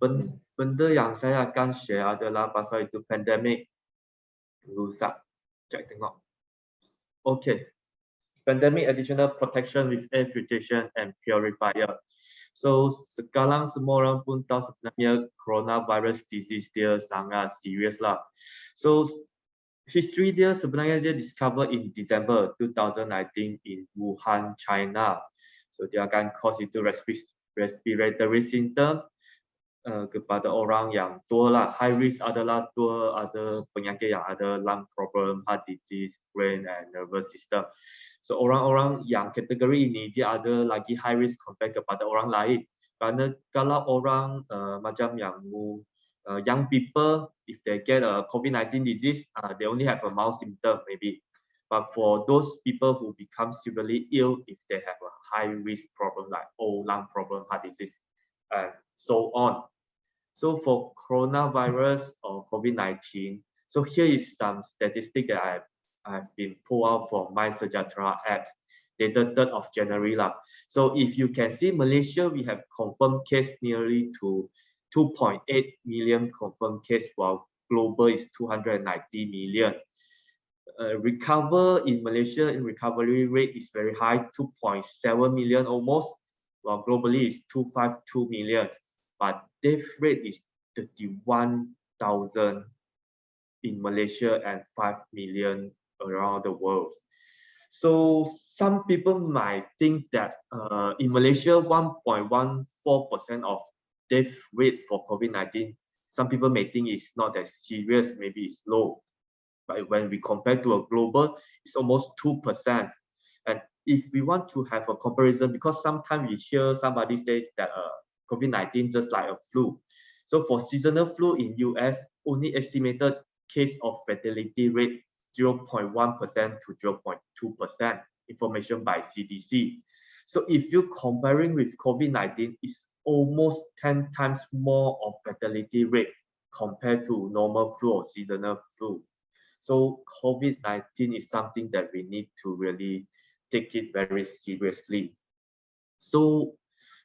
Benda yang saya akan share adalah pasal itu pandemic rusak. Cek tengok. Okay. Pandemic additional protection with air filtration and purifier. So sekarang semua orang pun tahu sebenarnya coronavirus disease dia sangat serius lah. So history dia sebenarnya dia discover in December 2019 in Wuhan, China. So dia akan cause itu respiratory symptom kepada orang yang tua lah. High risk adalah tua, ada penyakit yang ada lung problem, heart disease, brain and nervous system. So orang-orang yang kategori ini dia ada lagi high risk compare kepada orang lain. Kerana kalau orang macam yang young people, if they get a COVID-19 disease, they only have a mild symptom maybe. But for those people who become severely ill, if they have a high risk problem like lung problem, heart disease, and so on. So for coronavirus or COVID-19, so here is some statistic that I've been pulled out from MySejahtera app, dated 3rd of January lah. So if you can see Malaysia, we have confirmed case nearly to 2.8 million confirmed case, while global is 290 million. Recover in Malaysia in recovery rate is very high, 2.7 million almost, while globally is 252 million. But death rate is 31,000 in Malaysia and 5 million around the world. So some people might think that in Malaysia, 1.14% of death rate for COVID-19, some people may think it's not that serious, maybe it's low. But when we compare to a global, it's almost 2%. And if we want to have a comparison, because sometimes we hear somebody says that COVID-19 just like a flu. So for seasonal flu in US, only estimated case of fatality rate 0.1% to 0.2%, information by CDC. So if you're comparing with COVID-19, it's almost 10 times more of fatality rate compared to normal flu or seasonal flu. So COVID-19 is something that we need to really take it very seriously. So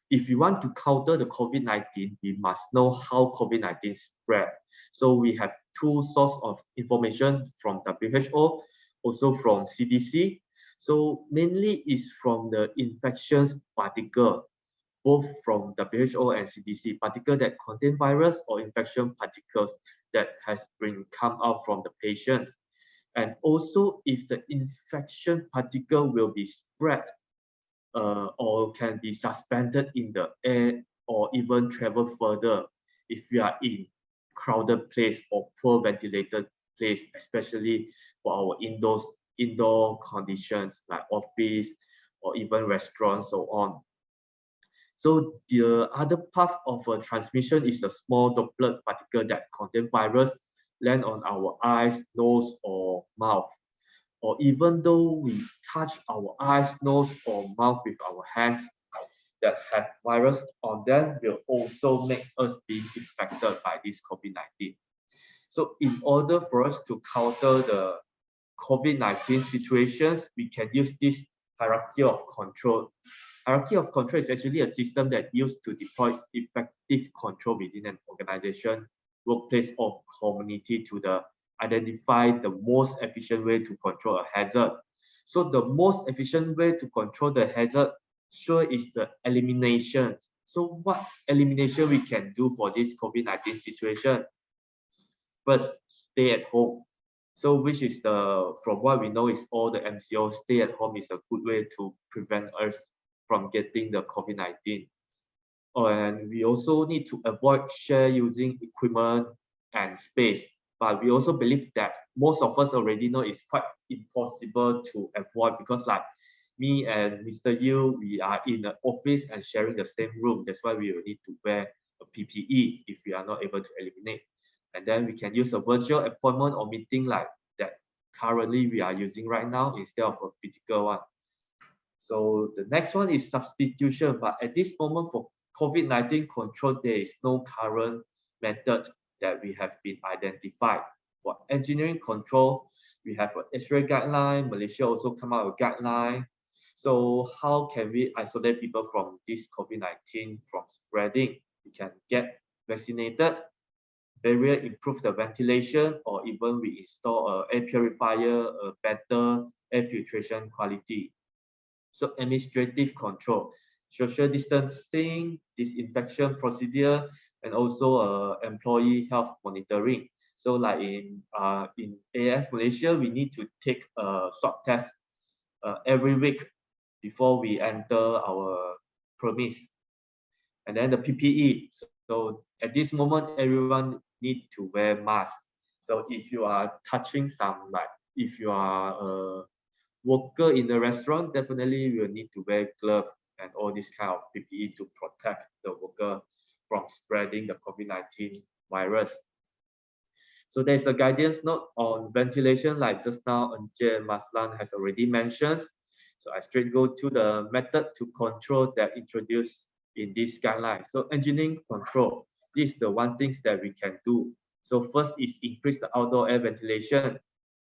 if you want to counter the COVID-19, we must know how COVID-19 spread. So we have two sources of information from WHO, also from CDC. So mainly is from the infections particle, both from WHO and CDC, particle that contain virus or infection particles that has been come out from the patients. And also if the infection particle will be spread or can be suspended in the air or even travel further if you are in crowded place or poor ventilated place, especially for our indoor conditions like office or even restaurants, so on. So the other path of transmission is a small droplet particle that contain virus land on our eyes, nose, or mouth. Or even though we touch our eyes, nose, or mouth with our hands that have virus on them will also make us be infected by this COVID-19. So in order for us to counter the COVID-19 situations, we can use this hierarchy of control. Hierarchy of control is actually a system that used to deploy effective control within an organization, workplace, or community to identify the most efficient way to control a hazard. So the most efficient way to control the hazard sure is the elimination. So what elimination we can do for this COVID-19 situation? First, stay at home. So which is from what we know is all the MCO, stay at home is a good way to prevent us from getting the COVID-19. And we also need to avoid share using equipment and space. But we also believe that most of us already know it's quite impossible to avoid, because like me and Mr. Yu, we are in the office and sharing the same room. That's why we will need to wear a PPE if we are not able to eliminate. And then we can use a virtual appointment or meeting like that currently we are using right now instead of a physical one. So the next one is substitution. But at this moment for COVID-19 control, there is no current method that we have been identified. For engineering control, we have an X-ray guideline. Malaysia also come out with a guideline. So how can we isolate people from this COVID-19 from spreading? We can get vaccinated, barrier improve the ventilation, or even we install a air purifier, a better air filtration quality. So administrative control, social distancing, disinfection procedure, and also employee health monitoring. So like in AF Malaysia, we need to take a swab test every week before we enter our premise. And then the PPE. So at this moment, everyone need to wear mask. So if you are touching some, like if you are a worker in the restaurant, definitely you will need to wear gloves and all this kind of PPE to protect the worker from spreading the COVID-19 virus. So there's a guidance note on ventilation, like just now Encik Maslan has already mentioned. So I straight go to the method to control that introduced in this guideline. So engineering control, this is the one things that we can do. So first is increase the outdoor air ventilation,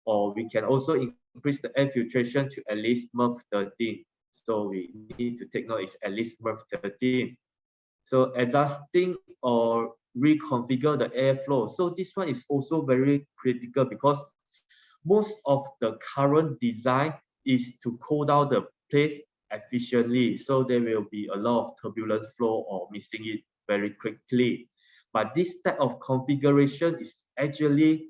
or we can also increase the air filtration to at least MERV 13. So we need to take note, it's at least MERV 13. So adjusting or reconfigure the airflow. So this one is also very critical because most of the current design is to cool down the place efficiently. So there will be a lot of turbulent flow or missing it very quickly. But this type of configuration is actually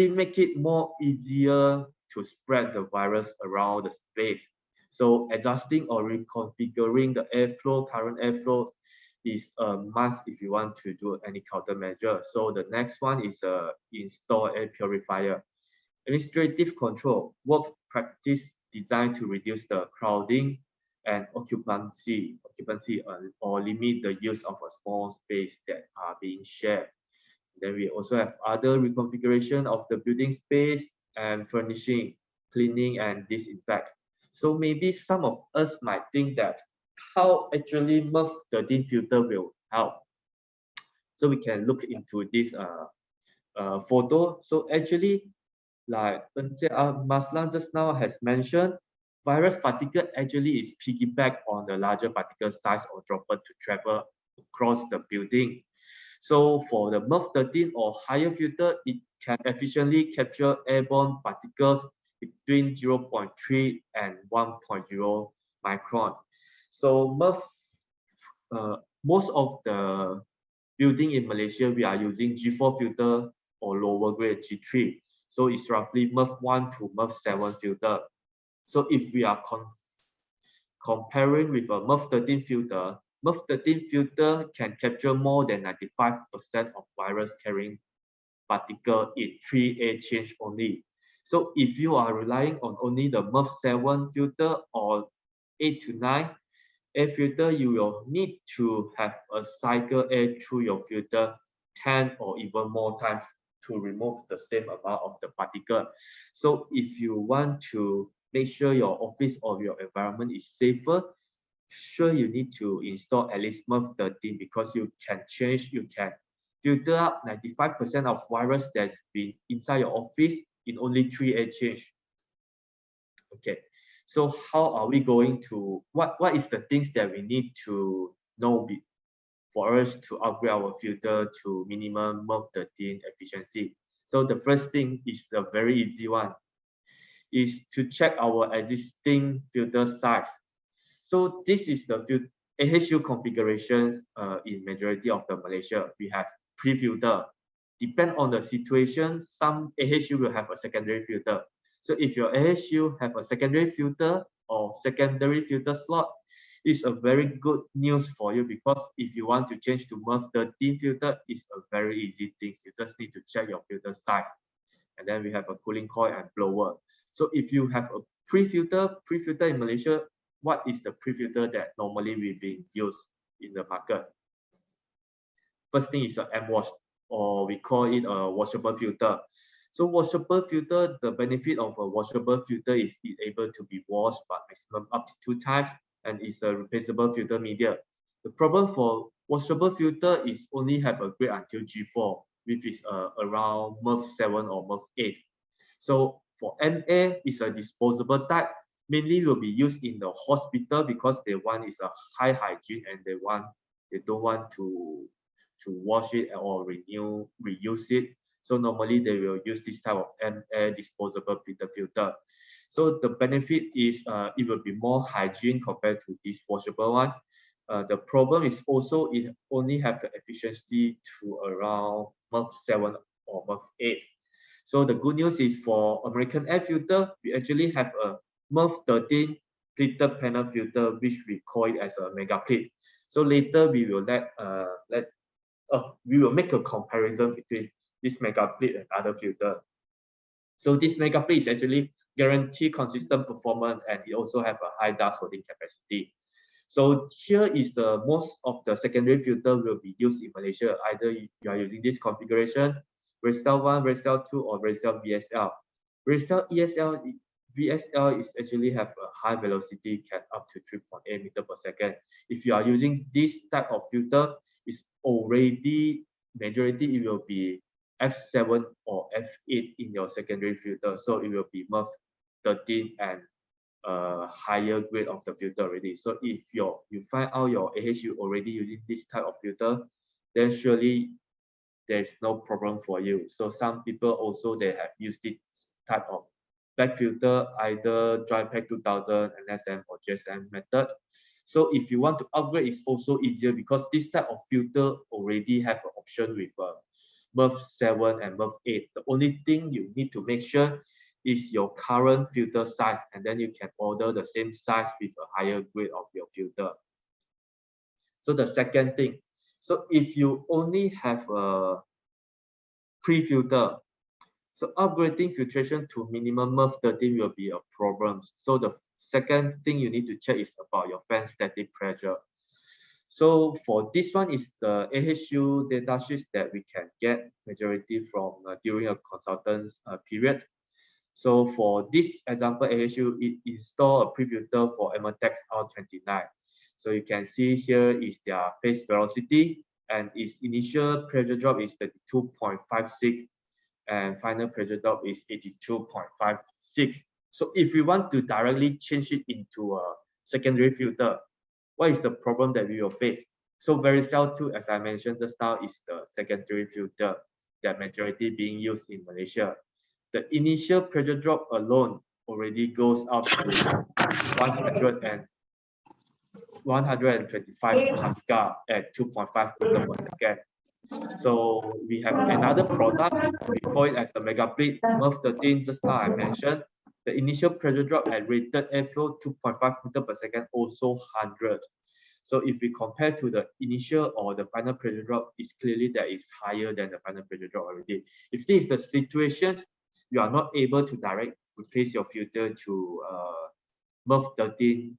make it more easier to spread the virus around the space. So adjusting or reconfiguring the airflow, current airflow, is a must if you want to do any countermeasure. So the next one is install air purifier. Administrative control, work practice designed to reduce the crowding and occupancy or limit the use of a small space that are being shared. Then we also have other reconfiguration of the building space and furnishing, cleaning and disinfect. So maybe some of us might think that how actually MERV 13 filter will help. So we can look into this photo. So actually, like Encik Maslan just now has mentioned, virus particle actually is piggyback on the larger particle size or droplet to travel across the building. So for the MERV 13 or higher filter, it can efficiently capture airborne particles between 0.3 and 1.0 micron. So MERV, most of the building in Malaysia, we are using G4 filter or lower grade G3. So it's roughly MERV 1 to MERV 7 filter. So if we are comparing with a MERV 13 filter, MERV 13 filter can capture more than 95% of virus carrying particle in 3A change only. So if you are relying on only the MERV 7 filter or 8 to 9 air filter, you will need to have a cycle air through your filter 10 or even more times to remove the same amount of the particle. So if you want to make sure your office or your environment is safer, sure you need to install at least MERV 13 because you can filter out 95% of virus that's been inside your office in only 3A change. Okay, so how are we going to, what is the things that we need to know for us to upgrade our filter to minimum MERV 13 efficiency? So the first thing is a very easy one, is to check our existing filter size. So this is the AHU configurations in majority of the Malaysia. We have pre-filter. Depend on the situation, some AHU will have a secondary filter. So if your AHU have a secondary filter or secondary filter slot, it's a very good news for you because if you want to change to MERV 13 filter, it's a very easy thing. You just need to check your filter size. And then we have a cooling coil and blower. So if you have a pre-filter in Malaysia, what is the pre-filter that normally we being used in the market? First thing is an M-wash, or we call it a washable filter. So washable filter, the benefit of a washable filter is it's able to be washed by maximum up to 2 times and is a replaceable filter media. The problem for washable filter is only have a grade until G4, which is around MERV 7 or MERV 8. So for MA, it's a disposable type, mainly will be used in the hospital because they want is a high hygiene and they want they don't want to wash it or reuse it. So normally they will use this type of air disposable pleated filter. So the benefit is it will be more hygiene compared to this washable one. The problem is also it only have the efficiency to around month 7 or month 8. So the good news is for American air filter, we actually have a month 13 pleated panel filter, which we call it as a mega pleat. So later we will we will make a comparison between this mega pleat and other filter. So this mega pleat is actually guarantee consistent performance, and it also have a high dust holding capacity. So here is the most of the secondary filter will be used in Malaysia. Either you are using this configuration, Vercel 1, Vercel 2, or Vercel VSL. Vercel ESL VSL is actually have a high velocity, can up to 3.8 meter per second. If you are using this type of filter, it's already majority it will be F7 or F8 in your secondary filter. So it will be MERV 13 and higher grade of the filter already. So if you find out your AHU already using this type of filter, then surely there's no problem for you. So some people also they have used this type of back filter, either dry pack 2000, NSM or GSM method. So if you want to upgrade, it's also easier because this type of filter already have an option with MERV 7 and MERV 8. The only thing you need to make sure is your current filter size, and then you can order the same size with a higher grade of your filter. So the second thing, so if you only have a pre-filter, so upgrading filtration to minimum MERV 13 will be a problem. So the second thing you need to check is about your fan static pressure. So for this one is the AHU datasheets that we can get majority from during a consultant's period. So for this example AHU, it install a pre-filter for Amotex R29. So you can see here is their phase velocity, and its initial pressure drop is 32.56 and final pressure drop is 82.56. So if we want to directly change it into a secondary filter, what is the problem that we will face? So Vercel 2, as I mentioned just now, is the secondary filter that majority being used in Malaysia. The initial pressure drop alone already goes up to 125 Pascal at 2.5 meter per second. So we have another product, we call it as the mega pleat MERV 13, just now I mentioned. The initial pressure drop at rated airflow 2.5 meter per second, also 100. So if we compare to the initial or the final pressure drop, it's clearly that is higher than the final pressure drop already. If this is the situation, you are not able to direct replace your filter to MERV 13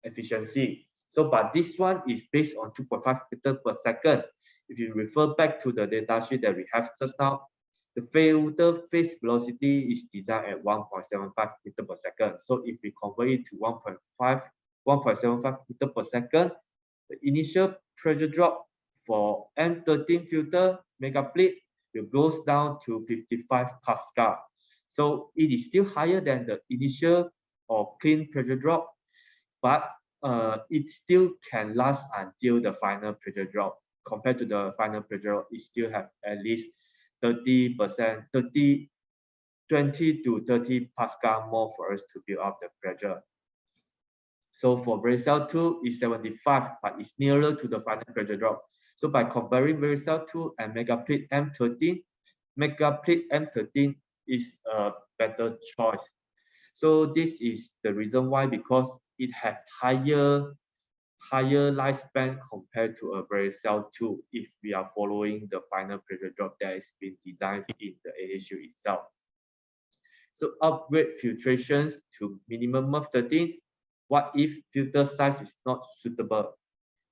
efficiency. So, but this one is based on 2.5 meter per second. If you refer back to the datasheet that we have just now, the filter phase velocity is designed at 1.75 meter per second. So if we convert it to 1.75 meter per second, the initial pressure drop for M13 filter mega pleat will goes down to 55 Pascal. So it is still higher than the initial or clean pressure drop, but it still can last until the final pressure drop. Compared to the final pressure drop, it still have at least 30%, 20 to 30 Pascal more for us to build up the pressure. So for Vercel 2 is 75, but it's nearer to the final pressure drop. So by comparing Vercel 2 and mega pleat M13, mega pleat M13 is a better choice. So this is the reason why, because it has higher lifespan compared to a Vercel 2 if we are following the final pressure drop that has been designed in the AHU itself. So upgrade filtrations to minimum MERV 13. What if filter size is not suitable?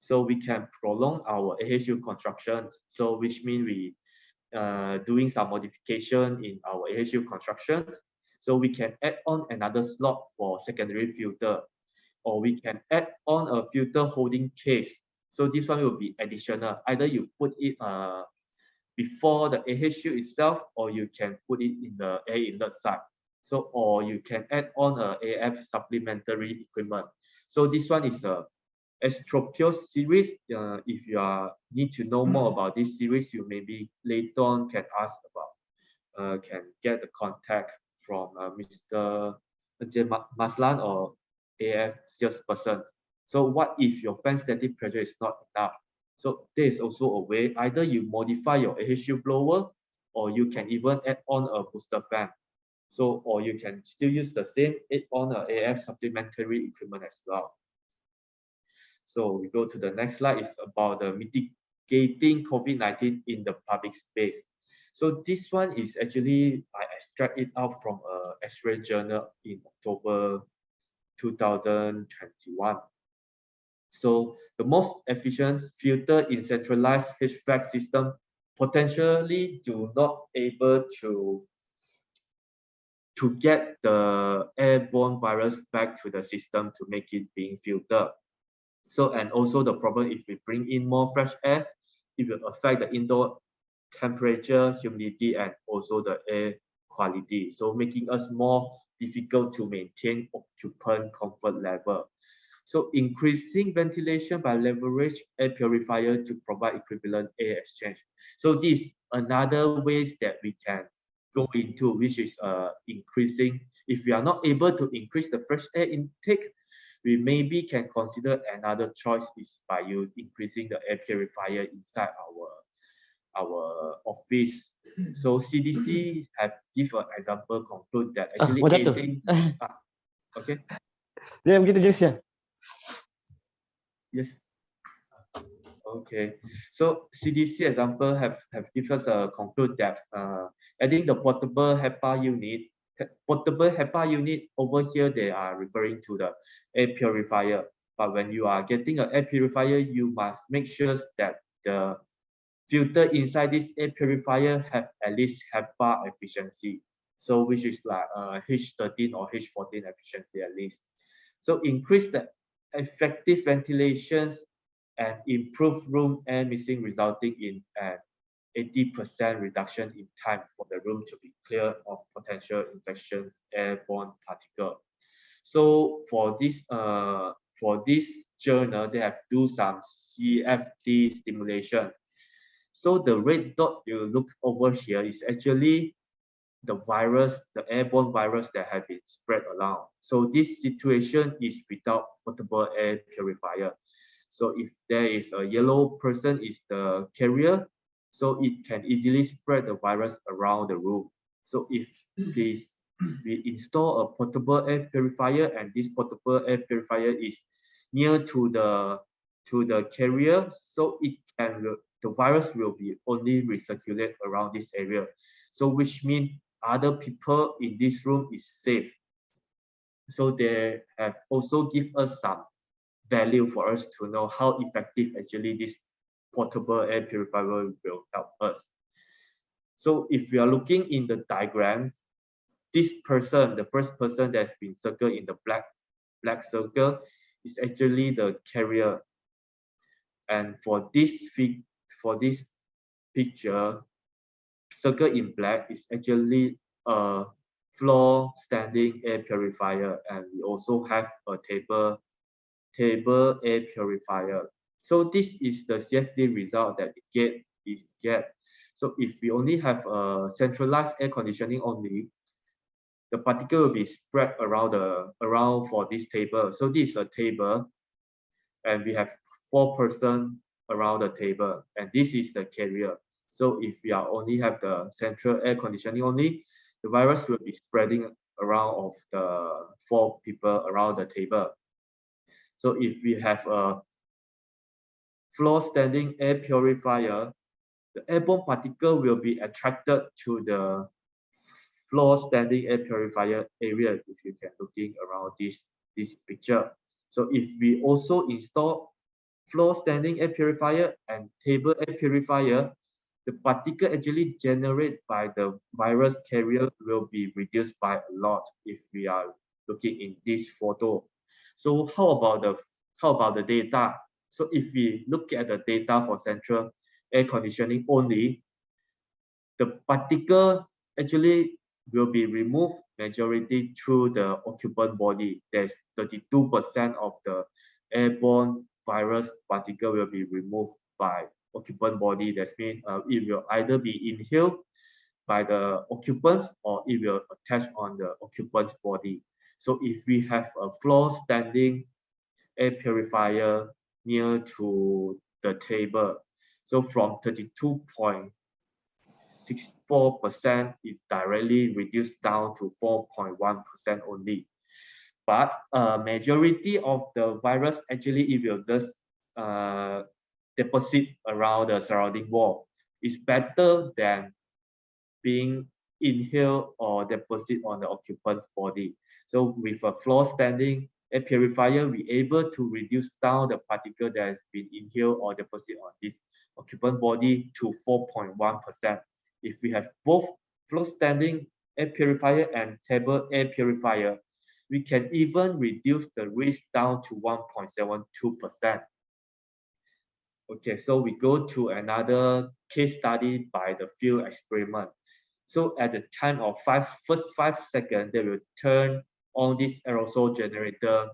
So we can prolong our AHU constructions. So which means we doing some modification in our AHU constructions. So we can add on another slot for secondary filter, or we can add on a filter holding case. So this one will be additional. Either you put it before the AHU itself, or you can put it in the air inlet side. So, or you can add on a AF supplementary equipment. So this one is a Astropure series, if you need to know more about this series, you maybe later on can ask about, can get the contact from Mr. Maslan or AF salesperson. So what if your fan static pressure is not enough? So there is also a way, either you modify your AHU blower, or you can even add on a booster fan. So, or you can still use the same add on a AF supplementary equipment as well. So we go to the next slide. It's about the mitigating COVID-19 in the public space. So this one is actually, I extract it out from a X-ray journal in October 2021. So the most efficient filter in centralized HVAC system potentially do not able to get the airborne virus back to the system to make it being filtered. So, and also the problem, if we bring in more fresh air, it will affect the indoor temperature, humidity, and also the air quality. So making us more difficult to maintain occupant comfort level. So increasing ventilation by leverage air purifier to provide equivalent air exchange. So this another ways that we can go into, which is increasing. If we are not able to increase the fresh air intake, we maybe can consider another choice is by you increasing the air purifier inside our office. So CDC have give an example, conclude that actually aiding. Okay. Dia begitu jelasnya. Yes. Okay. So CDC example have given us a conclude that adding the portable HEPA unit. Portable HEPA unit over here, they are referring to the air purifier. But when you are getting an air purifier, you must make sure that the filter inside this air purifier have at least HEPA efficiency. So which is like H13 or H14 efficiency at least. So increase the effective ventilations and improve room air mixing, resulting in an 80% reduction in time for the room to be clear of potential infections, airborne particle. So for this journal, they have do some CFD stimulation. So the red dot you look over here is actually the virus, the airborne virus that have been spread around. So this situation is without portable air purifier. So if there is a yellow person is the carrier, so it can easily spread the virus around the room. So if we install a portable air purifier, and this portable air purifier is near to the carrier, so it can the virus will be only recirculate around this area. So which means other people in this room is safe. So they have also give us some value for us to know how effective actually this portable air purifier will help us. So if we are looking in the diagram, this person, the first person that's been circled in the black circle, is actually the carrier. And for this picture, circle in black is actually a floor standing air purifier, and we also have a table air purifier. So this is the CFD result that we get. So if we only have a centralized air conditioning only, the particle will be spread around for this table. So this is a table, and we have 4 persons around the table, and this is the carrier. So if we are only have the central air conditioning only, the virus will be spreading around of the 4 people around the table. So if we have a floor standing air purifier, the airborne particle will be attracted to the floor standing air purifier area, if you can looking around this picture. So if we also install floor standing air purifier and table air purifier, the particle actually generated by the virus carrier will be reduced by a lot if we are looking in this photo. So how about the data? So if we look at the data for central air conditioning only, the particle actually will be removed majority through the occupant body. There's 32% of the airborne virus particle will be removed by occupant body. That means it will either be inhaled by the occupants or it will attach on the occupant's body. So if we have a floor standing air purifier near to the table, so from 32.64%, it directly reduced down to 4.1% only. But majority of the virus actually it will just deposit around the surrounding wall. It's better than being inhaled or deposit on the occupant's body. So with a floor standing air purifier, we're able to reduce down the particle that has been inhaled or deposit on this occupant body to 4.1%. If we have both floor standing air purifier and table air purifier, we can even reduce the risk down to 1.72%. Okay, so we go to another case study by the field experiment. So at the time of first 5 seconds, they will turn on this aerosol generator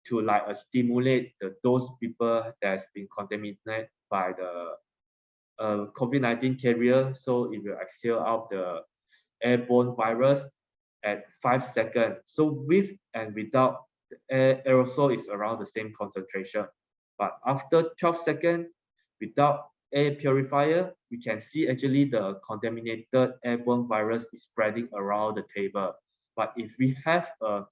to like stimulate those people that has been contaminated by the COVID-19 carrier. So it will exhale out the airborne virus at 5 seconds. So with and without the aerosol is around the same concentration. But after 12 seconds, without air purifier, we can see actually the contaminated airborne virus is spreading around the table. But if we have a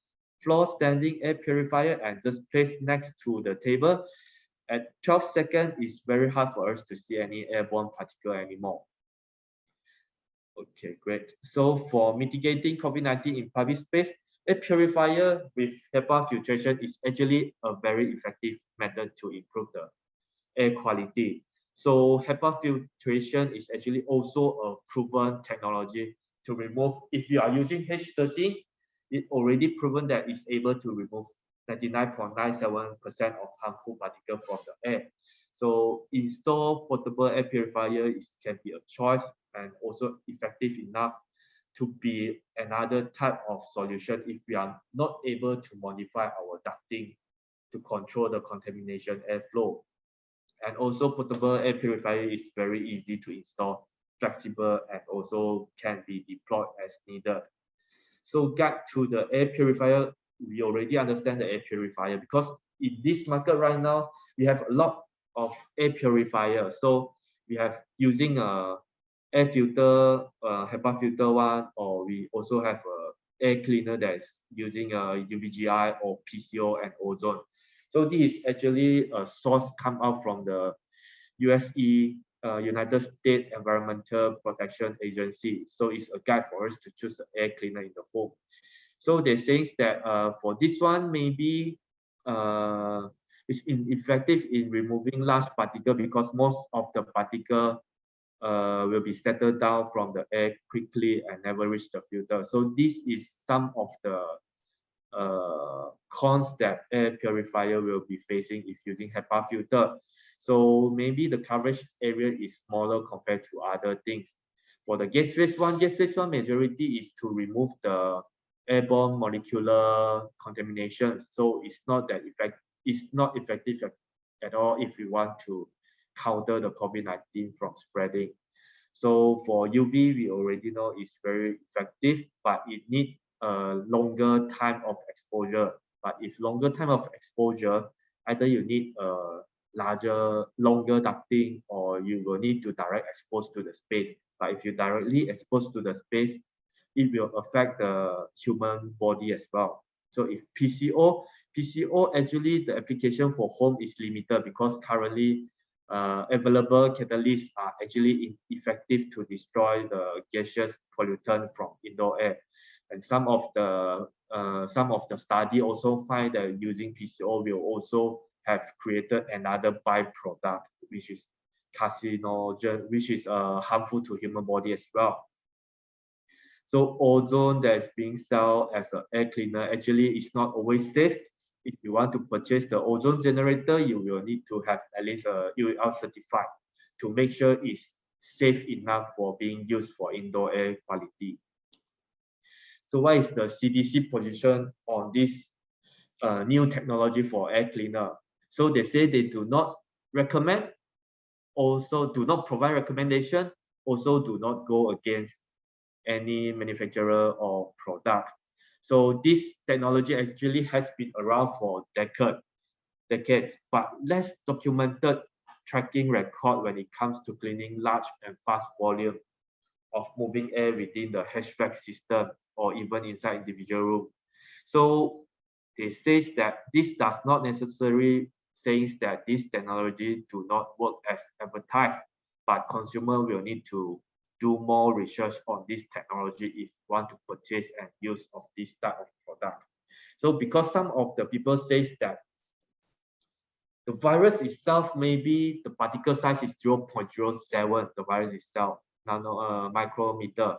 floor standing air purifier and just place next to the table, at 12 seconds, it's very hard for us to see any airborne particle anymore. Okay, great. So for mitigating COVID-19 in public space, air purifier with HEPA filtration is actually a very effective method to improve the air quality. So HEPA filtration is actually also a proven technology to remove. If you are using H13, it's already proven that it's able to remove 99.97% of harmful particles from the air. So install portable air purifier can be a choice and also effective enough to be another type of solution if we are not able to modify our ducting to control the contamination airflow. And also portable air purifier is very easy to install, flexible, and also can be deployed as needed. So back to the air purifier, we already understand the air purifier because in this market right now, we have a lot of air purifier. So we have using a air filter, HEPA filter one, or we also have a air cleaner that's using a UVGI or PCO and ozone. So this is actually a source come out from the USE, United States Environmental Protection Agency. So it's a guide for us to choose the air cleaner in the home. So they're saying that for this one, maybe it's ineffective in removing large particle because most of the particle will be settled down from the air quickly and never reach the filter. So this is some of the cons that air purifier will be facing if using HEPA filter. So maybe the coverage area is smaller compared to other things. For the gas phase one majority is to remove the airborne molecular contamination. So it's not effective at all if we want to counter the COVID-19 from spreading. So for UV, we already know it's very effective, but it needs a longer time of exposure. But if longer time of exposure, either you need a longer ducting, or you will need to direct expose to the space. But if you directly expose to the space, it will affect the human body as well. So if PCO actually the application for home is limited because currently available catalysts are actually ineffective to destroy the gaseous pollutant from indoor air. And some of the study also find that using PCO will also have created another byproduct, which is carcinogen, which is harmful to human body as well. So ozone that is being sold as an air cleaner actually is not always safe. If you want to purchase the ozone generator, you will need to have at least a UL certified to make sure it's safe enough for being used for indoor air quality. So what is the CDC position on this new technology for air cleaner? So they say they do not recommend, also do not provide recommendation, also do not go against any manufacturer or product. So this technology actually has been around for decades, but less documented tracking record when it comes to cleaning large and fast volume of moving air within the HVAC system or even inside individual room. So they say that this does not necessarily say that this technology do not work as advertised, but consumer will need to do more research on this technology if want to purchase and use of this type of product. So because some of the people says that the virus itself, maybe the particle size is 0.07, the virus itself, micrometer.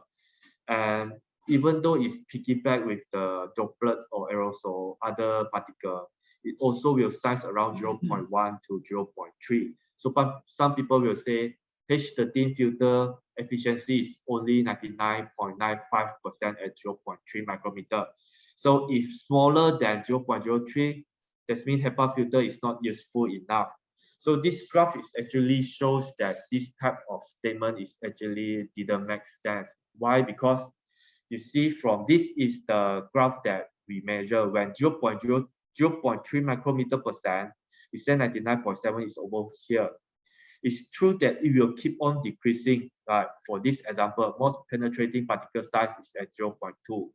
And even though it's piggyback with the droplets or aerosol, other particle, it also will size around 0.1 to 0.3. So some people will say H13 filter efficiency is only 99.95% at 0.3 micrometer. So if smaller than 0.03, that means HEPA filter is not useful enough. So this graph is actually shows that this type of statement is actually didn't make sense. Why? Because you see from this is the graph that we measure when 0.3 micrometer percent, we say 99.7 is over here. It's true that it will keep on decreasing. For this example, most penetrating particle size is at 0.2.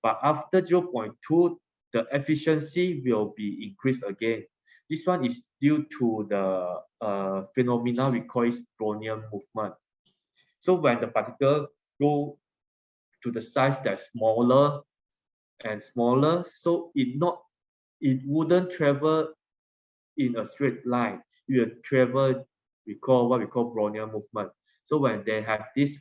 But after 0.2, the efficiency will be increased again. This one is due to the phenomena we call it Brownian movement. So when the particle go to the size that's smaller and smaller, so it wouldn't travel in a straight line. It will travel, what we call Brownian movement. So when they have this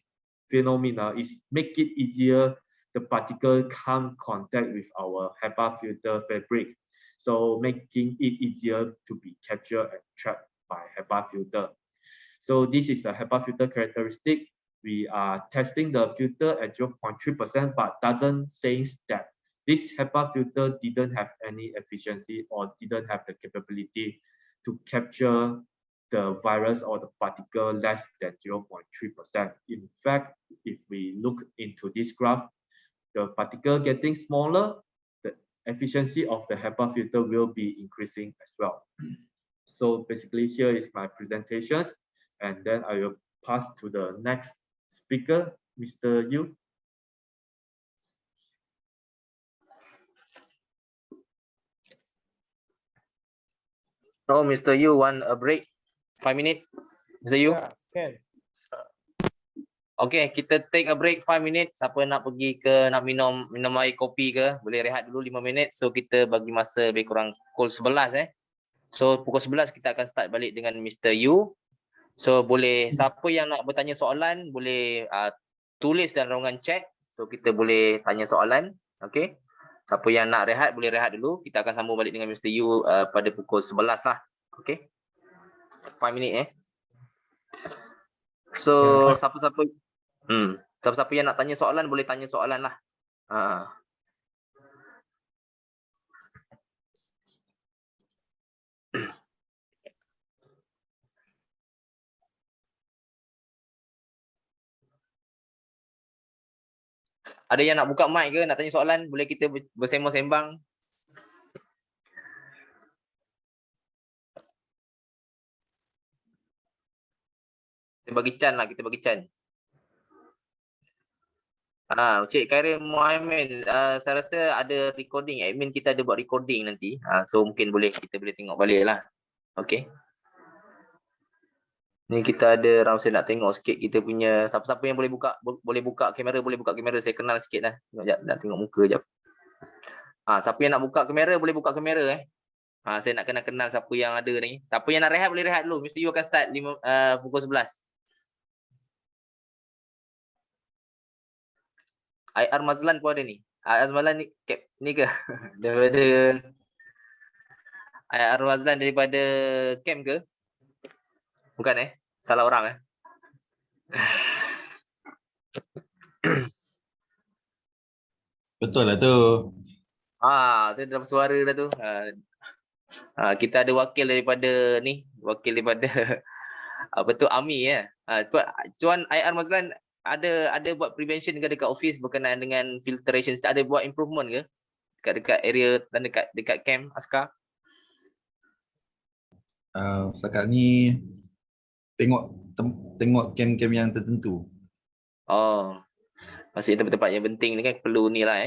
phenomena, it make it easier the particle come contact with our HEPA filter fabric, so making it easier to be captured and trapped by HEPA filter. So this is the HEPA filter characteristic. We are testing the filter at 0.3%, but doesn't say that this HEPA filter didn't have any efficiency or didn't have the capability to capture the virus or the particle less than 0.3%. In fact, if we look into this graph, the particle getting smaller, the efficiency of the HEPA filter will be increasing as well. So basically here is my presentation, and then I will pass to the next speaker, Mr. Yu. Oh, Mr. Yu want a break? 5 minutes, Mr. Yu? Yeah, can. Okay, kita take a break 5 minutes. Siapa nak pergi ke, nak minum air kopi ke, boleh rehat dulu 5 minit. So kita bagi masa lebih kurang pukul 11 So pukul 11 kita akan start balik dengan Mr. Yu. So boleh, siapa yang nak bertanya soalan boleh tulis dalam ruangan chat. So kita boleh tanya soalan. Okay. Siapa yang nak rehat boleh rehat dulu. Kita akan sambung balik dengan Mr. Yu pada pukul 11 lah. Okay. 5 minit So siapa-siapa siapa-siapa yang nak tanya soalan boleh tanya soalan lah. Ada yang nak buka mic ke, nak tanya soalan, boleh kita bersembang-sembang. Kita bagi Chan lah, kita bagi Chan. Cik Khairil Muhammad, saya rasa ada recording, admin kita ada buat recording nanti. So mungkin kita boleh tengok balik lah. Okay. Ni kita ada round, saya nak tengok sikit kita punya, siapa-siapa yang boleh buka kamera, saya kenal sikit lah. Sekejap, nak tengok muka sekejap. Siapa yang nak buka kamera, boleh buka kamera saya nak kenal siapa yang ada ni. Siapa yang nak rehat, boleh rehat dulu. Mr. Yu akan start pukul 11. IR Mazlan pun ada ni. IR Mazlan ni ke? Daripada IR Mazlan daripada camp ke? Bukan salah orang Betul lah tu. Dia dalam suara dah tu. Kita ada wakil daripada apa tu AMI ya. Cuan IR Mazlan ada buat prevention ke dekat office berkenaan dengan filtration, ada buat improvement ke dekat area dan dekat camp askar? Setakat ni tengok camp-camp yang tertentu. Oh, masih tempat-tempat yang penting ni kan perlu ni lah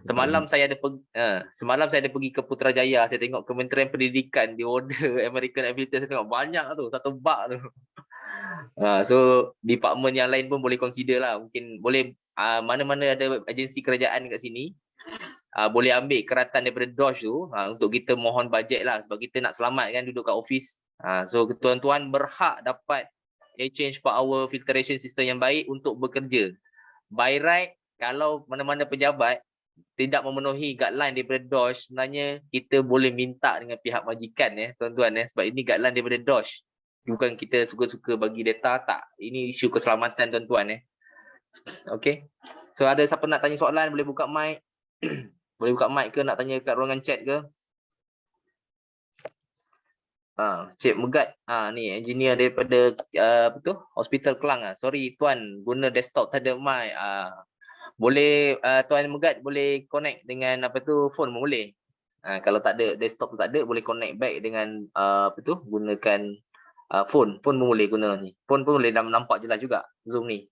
Semalam saya ada pergi ke Putrajaya, saya tengok Kementerian Pendidikan di order American Aviator, saya tengok banyak tu, satu bak tu. So department yang lain pun boleh consider lah, mungkin boleh mana-mana ada agensi kerajaan kat sini boleh ambil keratan daripada DOSH tu untuk kita mohon bajet lah, sebab kita nak selamat kan duduk kat office. So tuan-tuan berhak dapat exchange per hour filtration system yang baik untuk bekerja. By right, kalau mana-mana pejabat tidak memenuhi guideline daripada DOSH, sebenarnya kita boleh minta dengan pihak majikan tuan-tuan sebab ini guideline daripada DOSH. Bukan kita suka-suka bagi data, tak. Ini isu keselamatan tuan-tuan Okay. So ada siapa nak tanya soalan boleh buka mic. Boleh buka mic ke, nak tanya kat ruangan chat ke? Cik Megat, ni engineer daripada apa tu? Hospital Kelang. Sorry tuan, guna desktop tak ada mic. Boleh tuan Megat boleh connect dengan apa tu phone pun boleh. Kalau tak ada desktop tu tak ada, boleh connect back dengan apa tu gunakan phone pun boleh guna ni. Phone pun boleh nampak jelas juga Zoom ni.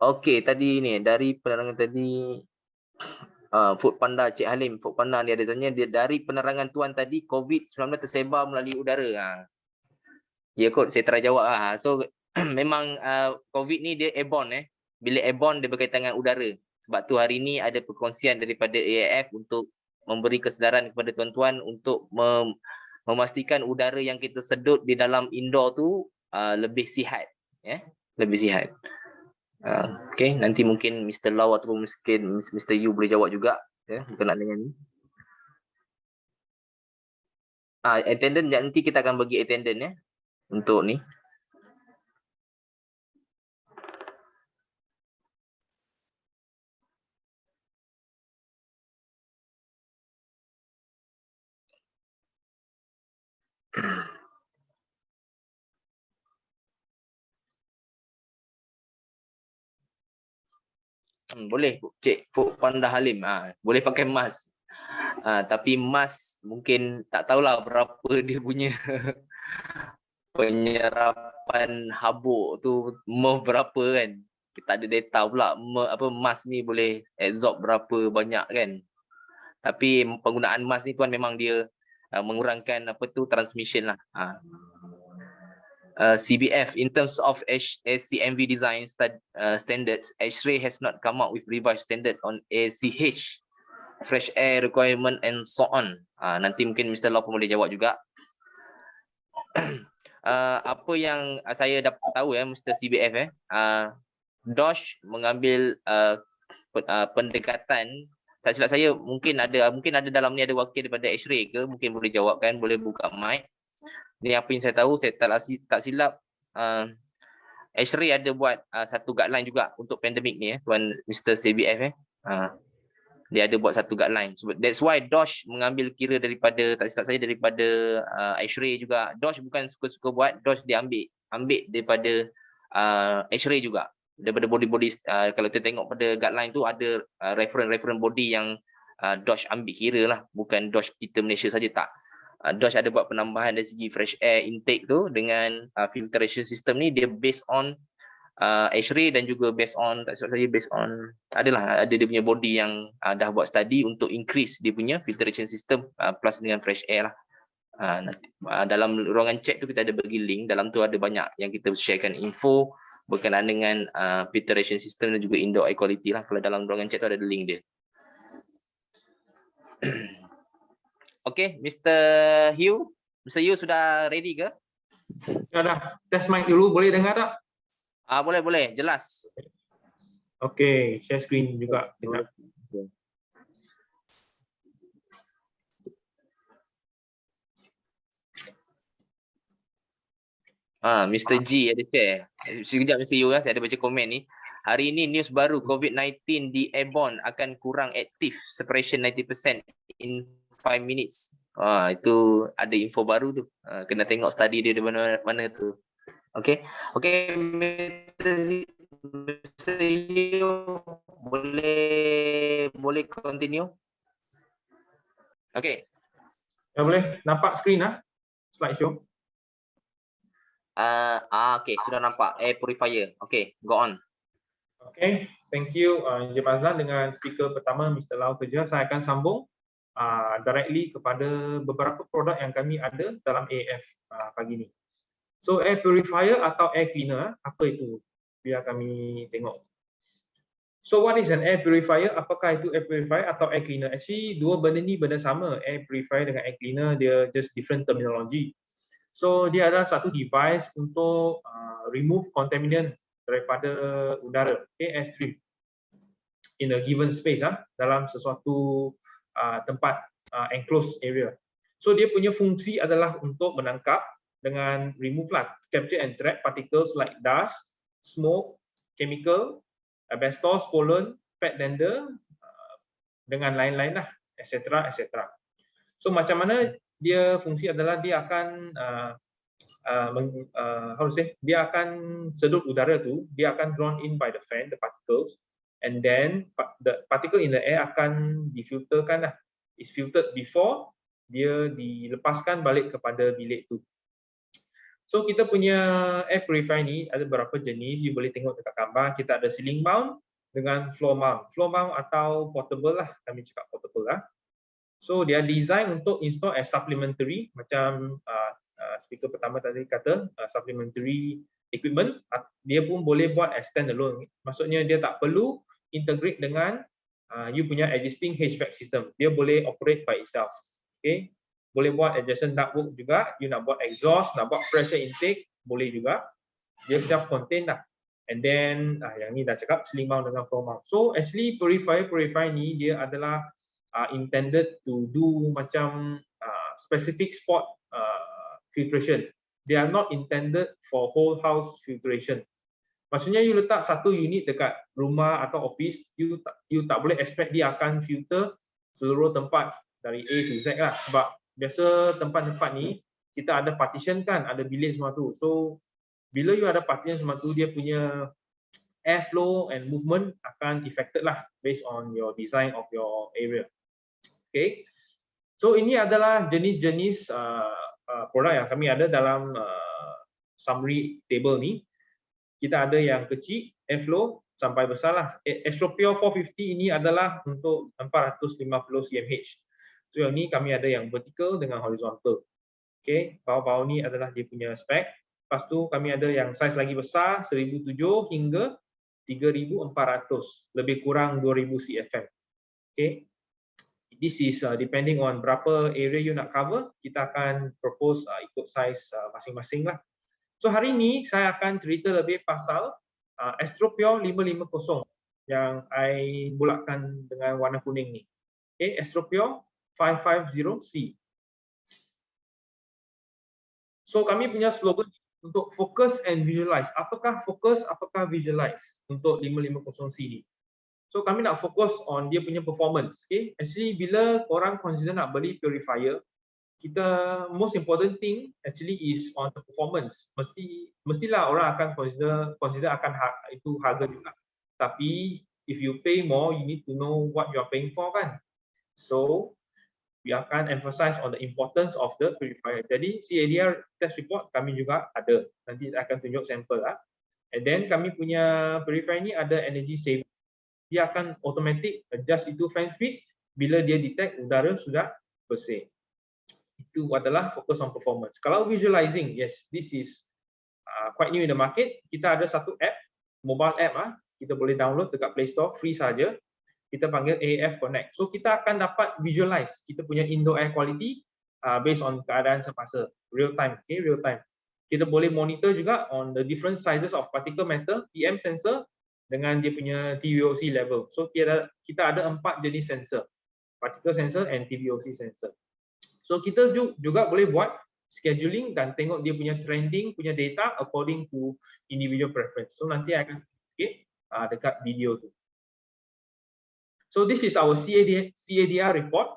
Okey, tadi ni dari penerangan tadi Food Panda, Cik Halim, Food Panda ni ada tanya, dia dari penerangan tuan tadi COVID-19 tersebar melalui udara. Ya kot, saya try jawab So memang COVID ni dia airborne Bila airborne dia berkaitan dengan udara. Sebab tu hari ni ada perkongsian daripada AIF untuk memberi kesedaran kepada tuan-tuan untuk memastikan udara yang kita sedut di dalam indoor tu lebih sihat lebih sihat. Okay, nanti mungkin Mr. Lau ataupun mungkin Mr. Yu boleh jawab juga berkenaan dengan ni. Attendant, nanti kita akan bagi attendant untuk ni. Boleh Cik Food Panda Halim, boleh pakai mask. Tapi mask mungkin tak tahulah berapa dia punya penyerapan habuk tu berapa kan. Kita ada data pula mask ni boleh absorb berapa banyak kan. Tapi penggunaan mask ni tuan memang dia mengurangkan apa tu transmission lah. CBF, in terms of ACMV design standards, X-ray has not come up with revised standard on ACH, fresh air requirement and so on. Nanti mungkin Mr. Lau pun boleh jawab juga. Apa yang saya dapat tahu Mr. CBF DOSH mengambil pendekatan, tak silap saya mungkin ada dalam ni ada wakil daripada X-ray ke, mungkin boleh jawabkan, boleh buka mic. Ni apa yang saya tahu, saya tak silap X-ray ada buat satu guideline juga untuk pandemik ni tuan Mr. CBF dia ada buat satu guideline. So that's why DOSH mengambil kira daripada, tak silap saya daripada X-ray juga. DOSH bukan suka-suka buat, DOSH dia ambil daripada X-ray juga, daripada body-body. Kalau kita tengok pada guideline tu ada reference body yang DOSH ambil kira lah, bukan DOSH kita Malaysia saja, tak. DOSH ada buat penambahan dari segi fresh air intake tu dengan filtration system ni, dia based on X-ray dan juga based on, tak silap saya based on, ada dia punya body yang dah buat study untuk increase dia punya filtration system plus dengan fresh air lah. Nanti, dalam ruangan chat tu kita ada bagi link, dalam tu ada banyak yang kita sharekan info berkenaan dengan filtration system dan juga indoor air quality lah. Kalau dalam ruangan chat tu ada link dia. Okay, Mr. Hugh. Mr. Hugh sudah ready ke? Dah. Test mic dulu, boleh dengar tak? Boleh. Jelas. Okay, share screen juga. Dengar. Mr. G ada share. Sekejap Mr. Hugh, saya ada baca komen ni. Hari ini news baru COVID-19 di airborne akan kurang aktif, separation 90% in 5 minutes. Itu ada info baru tu. Kena tengok study dia di mana tu. Okay. Okay, Mr. Yu, boleh continue? Okay. Dah boleh nampak skrin slideshow. Okay, sudah nampak air purifier. Okay, go on. Okay, thank you Encik Fazlan. Dengan speaker pertama Mr. Lau kerja, saya akan sambung directly kepada beberapa produk yang kami ada dalam AF pagi ni. So air purifier atau air cleaner, apa itu? Biar kami tengok. So what is an air purifier? Apakah itu air purifier atau air cleaner? Actually dua benda ni benda sama. Air purifier dengan air cleaner dia just different terminology. So dia adalah satu device untuk remove contaminant daripada udara, airstream in a given space dalam sesuatu tempat enclosed area. So dia punya fungsi adalah untuk menangkap dengan remove capture and trap particles like dust, smoke, chemical, asbestos, pollen, pet dander dengan lain-lain etc. So macam mana dia fungsi adalah dia akan dia akan sedut udara tu, dia akan drawn in by the fan, the particles, and then the particle in the air akan difilterkan is filtered before dia dilepaskan balik kepada bilik tu. So kita punya air purifier ni ada beberapa jenis, you boleh tengok dekat gambar. Kita ada ceiling mount dengan floor mount. Floor mount atau portable kami cakap portable So dia design untuk install as supplementary, macam speaker pertama tadi kata supplementary equipment. Dia pun boleh buat as standalone. Maksudnya dia tak perlu integrate dengan you punya existing HVAC system. Dia boleh operate by itself. Okay. Boleh buat adjacent ductwork juga. You nak buat exhaust, nak buat pressure intake, boleh juga. Dia self-contained And then yang ni dah cakap ceiling mount dengan floor mount. So actually purifier ni dia adalah intended to do macam specific spot filtration. They are not intended for whole house filtration. Maksudnya you letak satu unit dekat rumah atau office, you tak boleh expect dia akan filter seluruh tempat dari A to Z sebab biasa tempat-tempat ni kita ada partition ada bilik semua tu. So bila you ada partition semua tu, dia punya airflow and movement akan affected based on your design of your area. Okay. So ini adalah jenis-jenis produk yang kami ada dalam summary table ni. Kita ada yang kecil, airflow, sampai besar Astropure 450 ini adalah untuk 450 cmH. So yang ni kami ada yang vertical dengan horizontal. Okay, bawah-bawah ni adalah dia punya spek. Lepas tu kami ada yang saiz lagi besar, 1007 hingga 3400, lebih kurang 2000 CFM. Okay. This is depending on berapa area you nak cover, kita akan propose ikut saiz masing-masing So hari ini saya akan cerita lebih pasal Astropure 550 yang I bulatkan dengan warna kuning ni. Okay, Astropure 550C. So kami punya slogan untuk focus and visualize. Apakah focus, apakah visualize untuk 550C ni? So kami nak fokus on dia punya performance. Okay? Actually bila orang consider nak beli purifier, kita most important thing actually is on the performance. Mestilah orang akan consider akan itu harga juga. Tapi if you pay more, you need to know what you are paying for kan. So we akan emphasize on the importance of the purifier. Jadi CADR test report kami juga ada. Nanti akan tunjuk sampel And then kami punya purifier ni ada energy saving. Dia akan automatic adjust itu fan speed bila dia detect udara sudah bersih. Itu adalah focus on performance. Kalau visualizing, yes, this is quite new in the market. Kita ada satu app, mobile app kita boleh download dekat Play Store, free saja. Kita panggil AF Connect. So kita akan dapat visualize kita punya indoor air quality based on keadaan semasa, real time, okay, real time. Kita boleh monitor juga on the different sizes of particle matter, PM sensor dengan dia punya TVOC level. So kita ada 4 jenis sensor, particle sensor and TVOC sensor. So kita juga boleh buat scheduling dan tengok dia punya trending, punya data according to individual preference. So nanti akan dekat video tu. So this is our CADR report.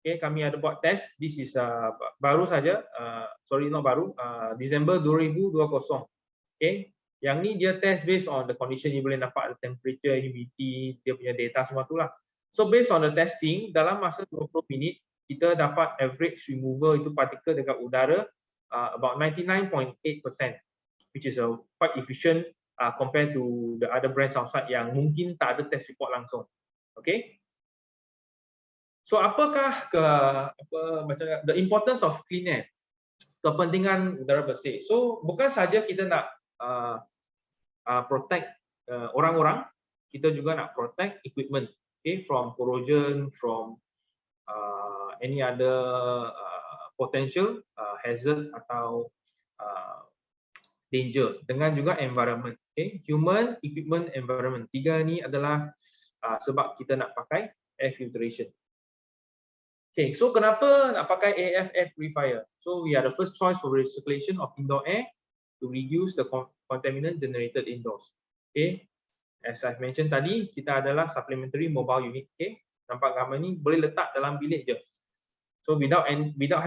Okay, kami ada buat test. This is baru saja, sorry not baru, Disember 2020. Okay, yang ni dia test based on the condition, you boleh nampak the temperature, humidity, dia punya data semua tu lah. So based on the testing, dalam masa 20 minit kita dapat average removal itu partikel dekat udara about 99.8%, which is quite efficient compared to the other brands outside yang mungkin tak ada test report langsung. Okay. So apakah the importance of clean air? Kepentingan udara bersih. So bukan saja kita nak protect orang-orang, kita juga nak protect equipment, okay, from corrosion, from any other potential hazard atau danger, dengan juga environment. Okay, human, equipment, environment. Tiga ni adalah sebab kita nak pakai air filtration. Okay, so kenapa nak pakai AF air purifier? So we are the first choice for recirculation of indoor air to reduce the contaminant generated indoors. Okay, as I've mentioned tadi, kita adalah supplementary mobile unit. Okay, nampak gambar ni boleh letak dalam bilik je. So without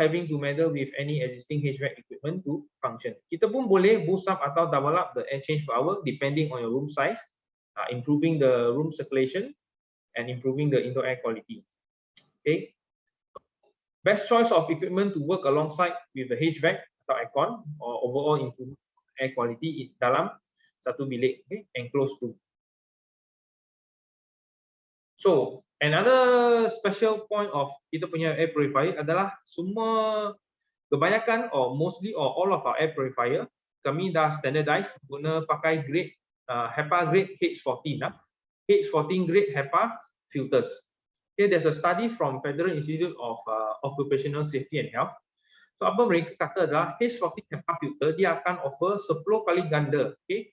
having to meddle with any existing HVAC equipment to function. Kita pun boleh boost up atau double up the air change per hour depending on your room size, improving the room circulation and improving the indoor air quality. Okay. Best choice of equipment to work alongside with the HVAC atau aircon or overall improvement air quality dalam satu bilik, okay, enclosed room. So another special point of kita punya air purifier adalah semua kebanyakan or mostly or all of our air purifier kami dah standardize guna pakai grade HEPA grade H14, H14 grade HEPA filters. Okay, there's a study from Federal Institute of Occupational Safety and Health. So apa mereka kata adalah H14 HEPA filter dia akan offer 10 kali ganda, okay,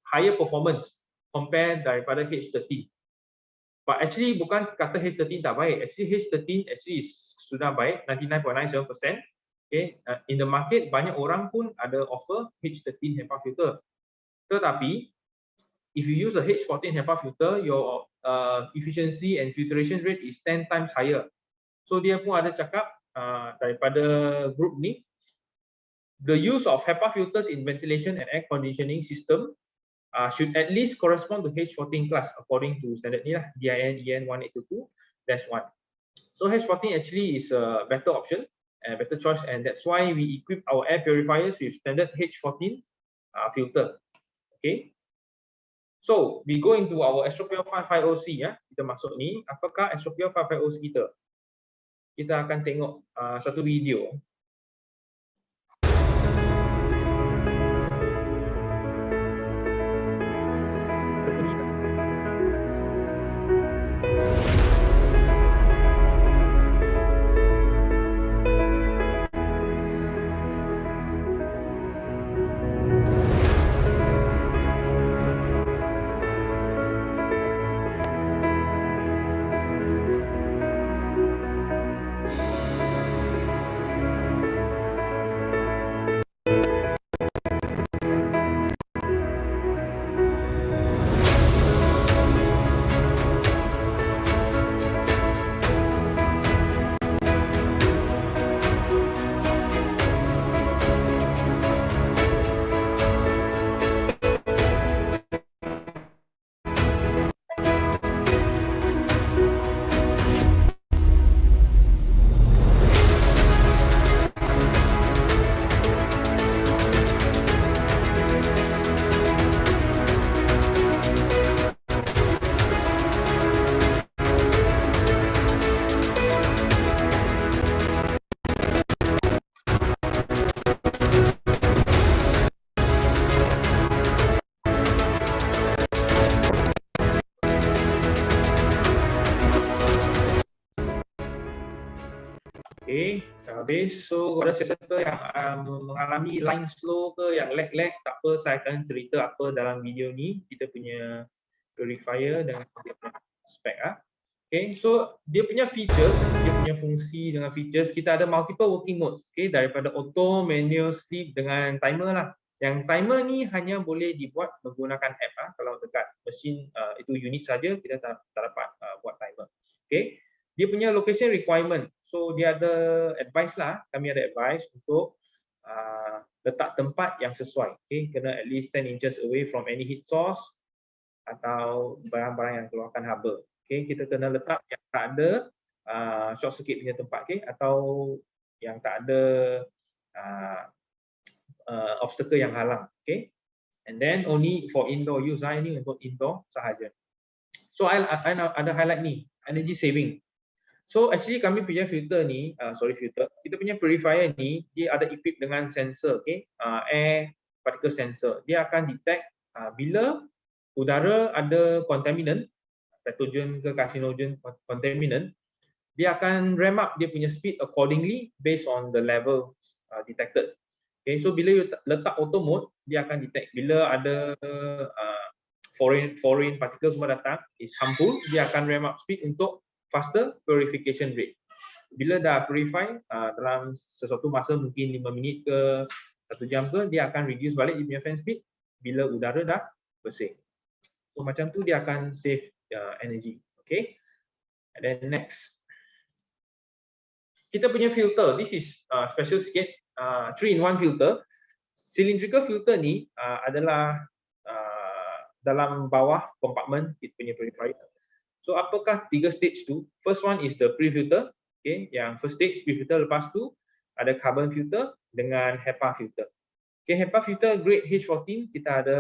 higher performance compare daripada H13. But actually bukan kata H13 tak baik. Actually H13 actually sudah baik, 99.97%. Okay, in the market banyak orang pun ada offer H13 HEPA filter. Tetapi if you use a H14 HEPA filter, your efficiency and filtration rate is 10 times higher. So dia pun ada cakap daripada group ni, the use of HEPA filters in ventilation and air conditioning system should at least correspond to H14 class according to standard ni lah, DIN EN 1822. That's one. So H14 actually is a better option and better choice, and that's why we equip our air purifiers with standard H14 filter. Okay. So we go into our Astropure 550C ya. Kita masuk ni, apakah Astropure 550C kita? Kita akan tengok satu video. Okay, habis. So ada sesuatu yang mengalami line slow ke, yang lag, tak apa, saya akan cerita apa dalam video ni. Kita punya purifier dengan dia punya spek. Okay, so dia punya features, dia punya fungsi dengan features, kita ada multiple working modes. Okay, daripada auto, manual, sleep dengan timer lah. Yang timer ni hanya boleh dibuat menggunakan app. Kalau dekat mesin itu unit saja, kita tak dapat buat timer. Okay. dia punya location requirement. So dia ada advice lah, kami ada advice untuk letak tempat yang sesuai. Okay, kena at least 10 inches away from any heat source atau barang-barang yang keluarkan haba. Okay, kita kena letak yang tak ada short circuit punya tempat, okay, atau yang tak ada obstacle yang halang. Okay, and then only for indoor use, ini untuk indoor sahaja. So I ada highlight ni, energy saving. So actually kami punya filter ni, kita punya purifier ni dia ada equip dengan sensor, okay, air particle sensor. Dia akan detect bila udara ada contaminant, pathogen ke carcinogen contaminant, dia akan ramp up dia punya speed accordingly based on the level detected. Okay, so bila you letak auto mode, dia akan detect bila ada foreign particles semua datang is harmful, dia akan ramp up speed untuk faster purification rate. Bila dah purify dalam sesuatu masa mungkin 5 minit ke 1 jam ke, dia akan reduce balik dia punya fan speed bila udara dah bersih. So macam tu dia akan save energy. Okay. And then next, kita punya filter. This is special sikit, 3-in-1 filter. Cylindrical filter ni adalah dalam bawah compartment kita punya purifier. So apakah 3 stage tu? First one is the pre-filter. Okay, yang first stage pre-filter, lepas tu ada carbon filter dengan HEPA filter. Okay, HEPA filter grade H14 kita ada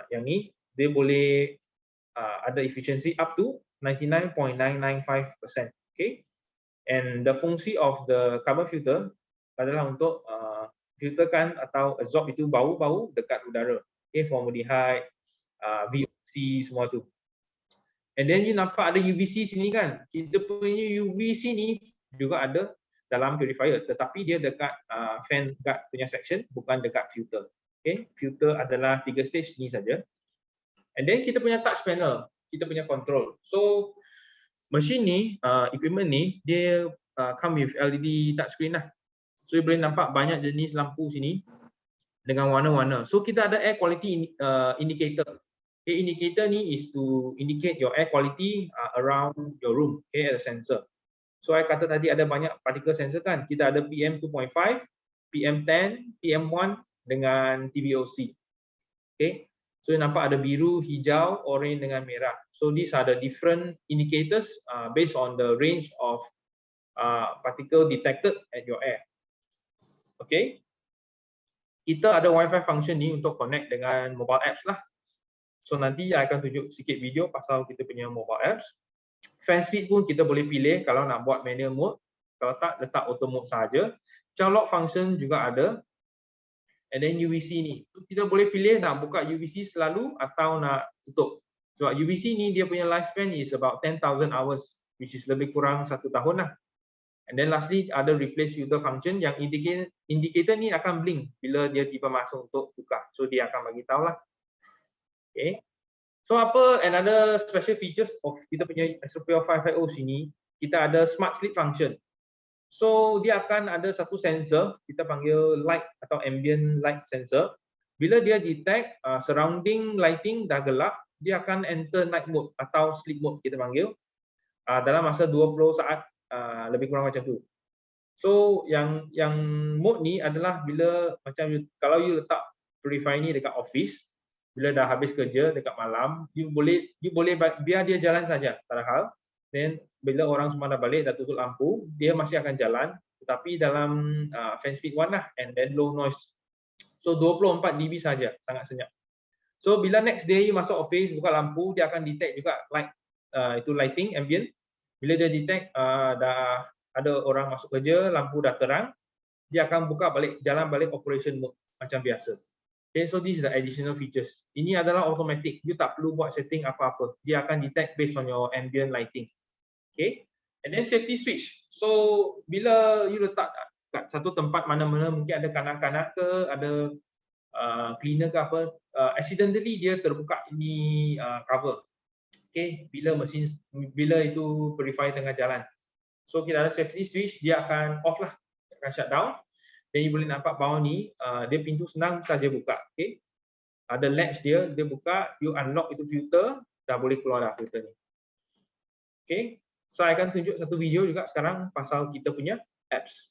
yang ni, dia boleh ada efficiency up to 99.995%. Okay, and the fungsi of the carbon filter adalah untuk filterkan atau absorb itu bau-bau dekat udara. Okay, formaldehyde, VOC semua tu. And then you nampak ada UVC sini kan? Kita punya UVC ni juga ada dalam purifier, tetapi dia dekat fan guard punya section, bukan dekat filter. Okay, filter adalah 3 stage ni saja. And then kita punya touch panel, kita punya control. So mesin ni, equipment ni, dia come with LED touchscreen lah. So you boleh nampak banyak jenis lampu sini dengan warna-warna. So kita ada air quality indicator. Okay, indicator ni is to indicate your air quality around your room, okay, as a sensor. So I kata tadi ada banyak particle sensor kan, kita ada PM2.5, PM10, PM1 dengan TVOC. Okay, so nampak ada biru, hijau, orange dengan merah. So these are the different indicators based on the range of particle detected at your air. Okay, kita ada Wi-Fi function ni untuk connect dengan mobile apps lah. So nanti saya akan tunjuk sikit video pasal kita punya mobile apps. Fan speed pun kita boleh pilih kalau nak buat manual mode, kalau tak letak auto mode saja. Child lock function juga ada. And then UVC ni, kita boleh pilih nak buka UVC selalu atau nak tutup. Sebab UVC ni dia punya lifespan is about 10,000 hours, which is lebih kurang 1 tahun lah. And then lastly ada replace filter function yang indicator ni akan blink bila dia tiba masa untuk buka. So dia akan bagi tahu lah. Okay. So apa another special features of kita punya SOPL 550 sini, kita ada smart sleep function. So dia akan ada satu sensor, kita panggil light atau ambient light sensor. Bila dia detect surrounding lighting dah gelap, dia akan enter night mode atau sleep mode kita panggil dalam masa 20 saat lebih kurang macam tu. So yang mode ni adalah bila macam kalau you letak purifier ni dekat office, bila dah habis kerja dekat malam, you boleh biar dia jalan saja, tak ada hal. Then bila orang semua dah balik, dah tutup lampu, dia masih akan jalan, tetapi dalam fan speed 1 lah, and then low noise. So 24 dB saja, sangat senyap. So bila next day you masuk office, buka lampu, dia akan detect juga light, itu lighting ambient. Bila dia detect dah ada orang masuk kerja, lampu dah terang, dia akan buka balik, jalan balik operation mode macam biasa. Okay, so this is the additional features. Ini adalah automatic. You tak perlu buat setting apa-apa. Dia akan detect based on your ambient lighting. Okay, and then safety switch. So bila you letak kat satu tempat mana-mana, mungkin ada kanak-kanak ke, ada cleaner ke apa, accidentally dia terbuka ini cover. Okay, bila itu purifier tengah jalan. So kita ada safety switch, dia akan off lah, akan shut down. Dan you boleh nampak bawah ni, dia pintu senang saja buka. Okay, ada latch dia buka, you unlock itu filter, dah boleh keluar dah filter ni. Okay, Saya akan tunjuk satu video juga sekarang pasal kita punya apps.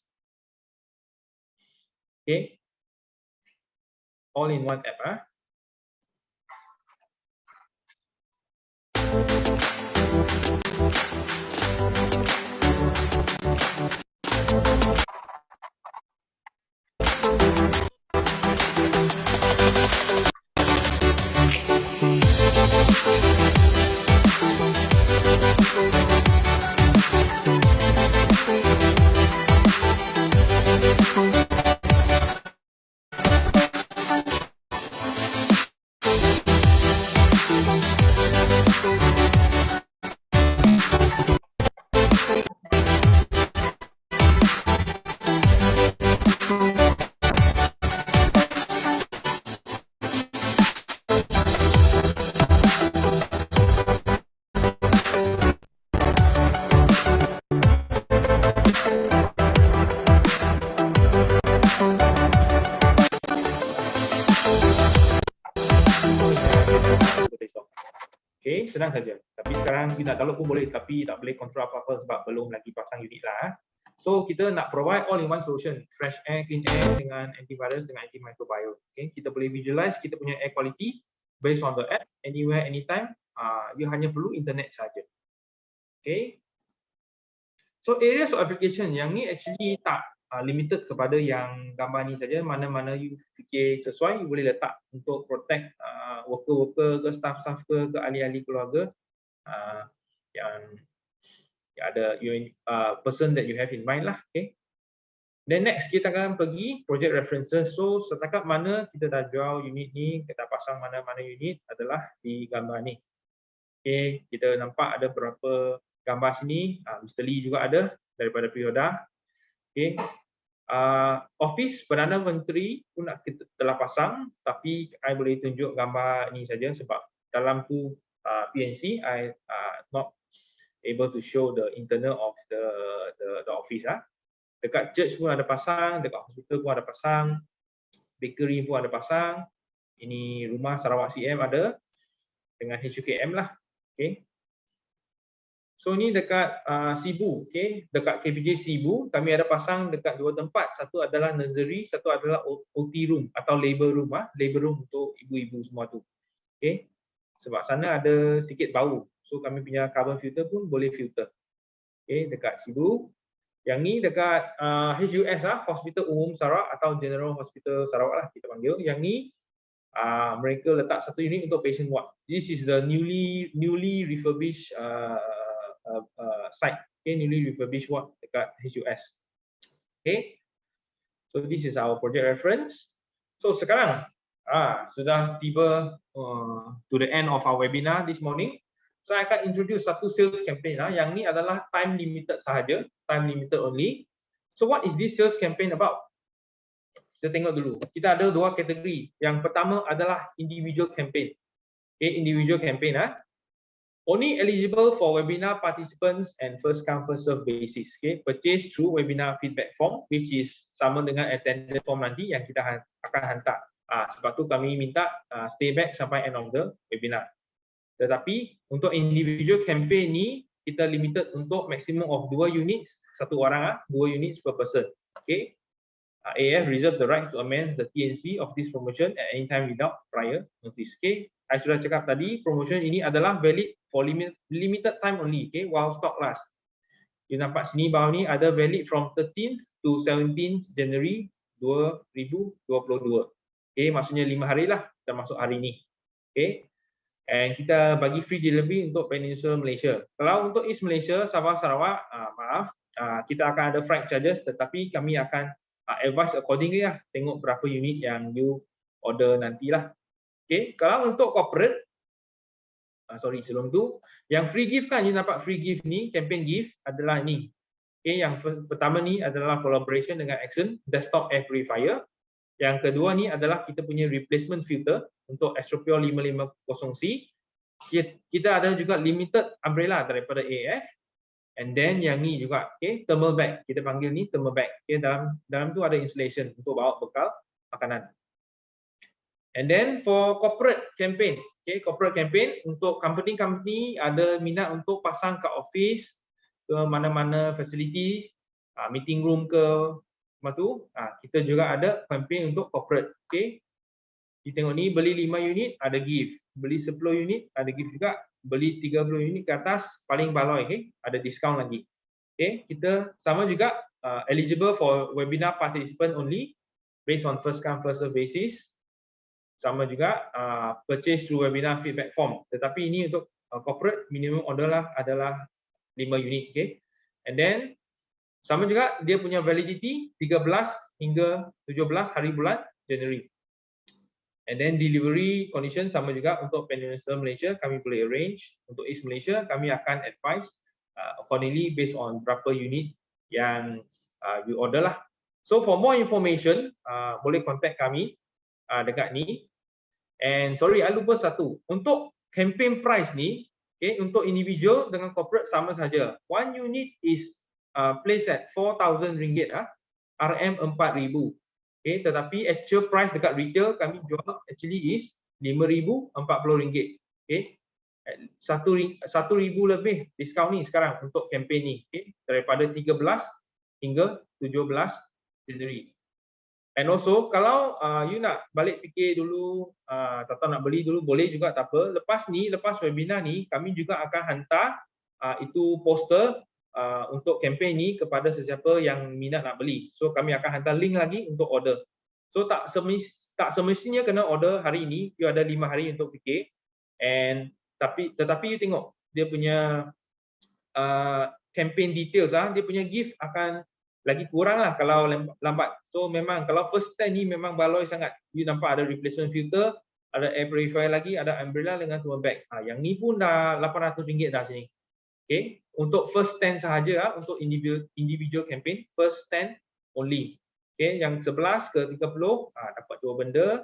Okay. All in one app. Okay, senang saja. Tapi sekarang kita nak download pun boleh, tapi tak boleh kontrol apa-apa sebab belum lagi pasang unit lah. So kita nak provide all-in-one solution, fresh air, clean air dengan antivirus dengan antimicrobial. Okay, kita boleh visualize kita punya air quality based on the app, anywhere, anytime. You hanya perlu internet saja. Okay. So areas of application yang ni actually tak limited kepada yang gambar ni saja. Mana-mana you fikir sesuai, you boleh letak untuk protect worker-worker ke staff-staff ke ahli-ahli keluarga yang ada person that you have in mind lah. Okay. Then next kita akan pergi project references. So setakat mana kita dah jual unit ni, kita pasang mana-mana unit adalah di gambar ni. Okay, kita nampak ada beberapa gambar sini. Mr. Lee juga ada daripada Prioda. Okay. Office Perdana Menteri pun kita telah pasang, tapi I boleh tunjuk gambar ni saja sebab dalam tu PNC I not able to show the internal of the office. Dekat church pun ada pasang, dekat hospital pun ada pasang, bakery pun ada pasang. Ini rumah Sarawak CM ada dengan HUKM lah. Okay. So ni dekat Sibu, okay, dekat KPJ Sibu kami ada pasang dekat dua tempat. Satu adalah nursery, satu adalah OT room atau labor room, labor room untuk ibu-ibu semua tu. Okay. Sebab sana ada sikit bau. So kami punya carbon filter pun boleh filter. Okay, dekat Sibu. Yang ni dekat HUS Hospital Umum Sarawak atau General Hospital Sarawak lah kita panggil. Yang ni mereka letak satu unit untuk patient ward. This is the newly refurbished site, okay, newly refurbished ward dekat HUS. Okay, so this is our project reference. So sekarang sudah tiba to the end of our webinar this morning. Saya akan introduce satu sales campaign. Yang ni adalah time limited sahaja, time limited only. So what is this sales campaign about? Kita tengok dulu. Kita ada dua kategori. Yang pertama adalah individual campaign. Okay, individual campaign. Only eligible for webinar participants and first come first serve basis. Okay, purchase through webinar feedback form, which is sama dengan attendance form nanti yang kita akan hantar. Sebab tu kami minta stay back sampai end of the webinar. Tetapi untuk individual campaign ni kita limited untuk maximum of 2 units, satu orang 2 units per person. Okay. AF reserve the right to amend the TNC of this promotion at any time without prior notice. Okay. I sudah cakap tadi, promotion ini adalah valid for limited time only, okay, while stock last. You nampak sini bawah ni ada valid from 13th to 17th January 2022. Okay, maksudnya 5 hari lah termasuk hari ini. Okay. And kita bagi free delivery untuk Peninsula Malaysia. Kalau untuk East Malaysia, Sabah Sarawak, maaf, kita akan ada freight charges, tetapi kami akan advise accordingly lah. Tengok berapa unit yang you order nantilah. Okay, kalau untuk corporate, sebelum tu, yang free gift kan, you nampak free gift ni, campaign gift adalah ni. Okay, yang pertama ni adalah collaboration dengan Action Desktop Air Purifier. Yang kedua ni adalah kita punya replacement filter untuk Astropure 550C. Kita ada juga limited umbrella daripada AF. And then yang ni juga, okay, thermal bag. Kita panggil ni thermal bag. Okay, dalam tu ada insulation untuk bawa bekal makanan. And then for corporate campaign, okay, corporate campaign untuk company ada minat untuk pasang kat office, ke mana-mana facility, meeting room ke, lepas tu kita juga ada campaign untuk corporate. Okay, kita tengok ni, beli 5 unit ada gift, beli 10 unit ada gift juga, beli 30 unit ke atas paling baloi, okay, ada diskaun lagi. Okay, kita sama juga eligible for webinar participant only based on first come first serve basis. Sama juga purchase through webinar feedback form, tetapi ini untuk corporate minimum order lah adalah 5 unit. Okay, and then sama juga dia punya validity 13 hingga 17 hari bulan Januari. And then delivery condition sama juga untuk Peninsula Malaysia kami boleh arrange, untuk East Malaysia kami akan advise accordingly based on berapa unit yang you order lah. So for more information boleh contact kami dekat ni. And sorry, I lupa satu. Untuk campaign price ni, okay, untuk individual dengan corporate sama saja. One unit is placed at RM4,000, RM 4,000. Okay, tetapi actual price dekat retail kami jual actually is RM5,040. Okay, RM1,000 lebih diskaun ni sekarang untuk campaign ni. Okay, daripada 13 hingga 17 Januari. And also kalau you nak balik fikir dulu atau nak beli dulu boleh juga, tak apa. Lepas webinar ni kami juga akan hantar itu poster untuk kempen ni kepada sesiapa yang minat nak beli. So kami akan hantar link lagi untuk order. So tak semestinya kena order hari ini, you ada 5 hari untuk fikir. And tetapi you tengok dia punya campaign details, dia punya gift akan lagi kurang lah kalau lambat. So memang kalau first 10 ni memang baloi sangat. You nampak ada replacement filter, ada air purifier lagi, ada umbrella dengan tote bag. Yang ni pun dah RM800 dah sini. Okay, untuk first 10 sahaja, untuk individual campaign, first 10 only. Okay, yang 11 ke 30 dapat 2 benda,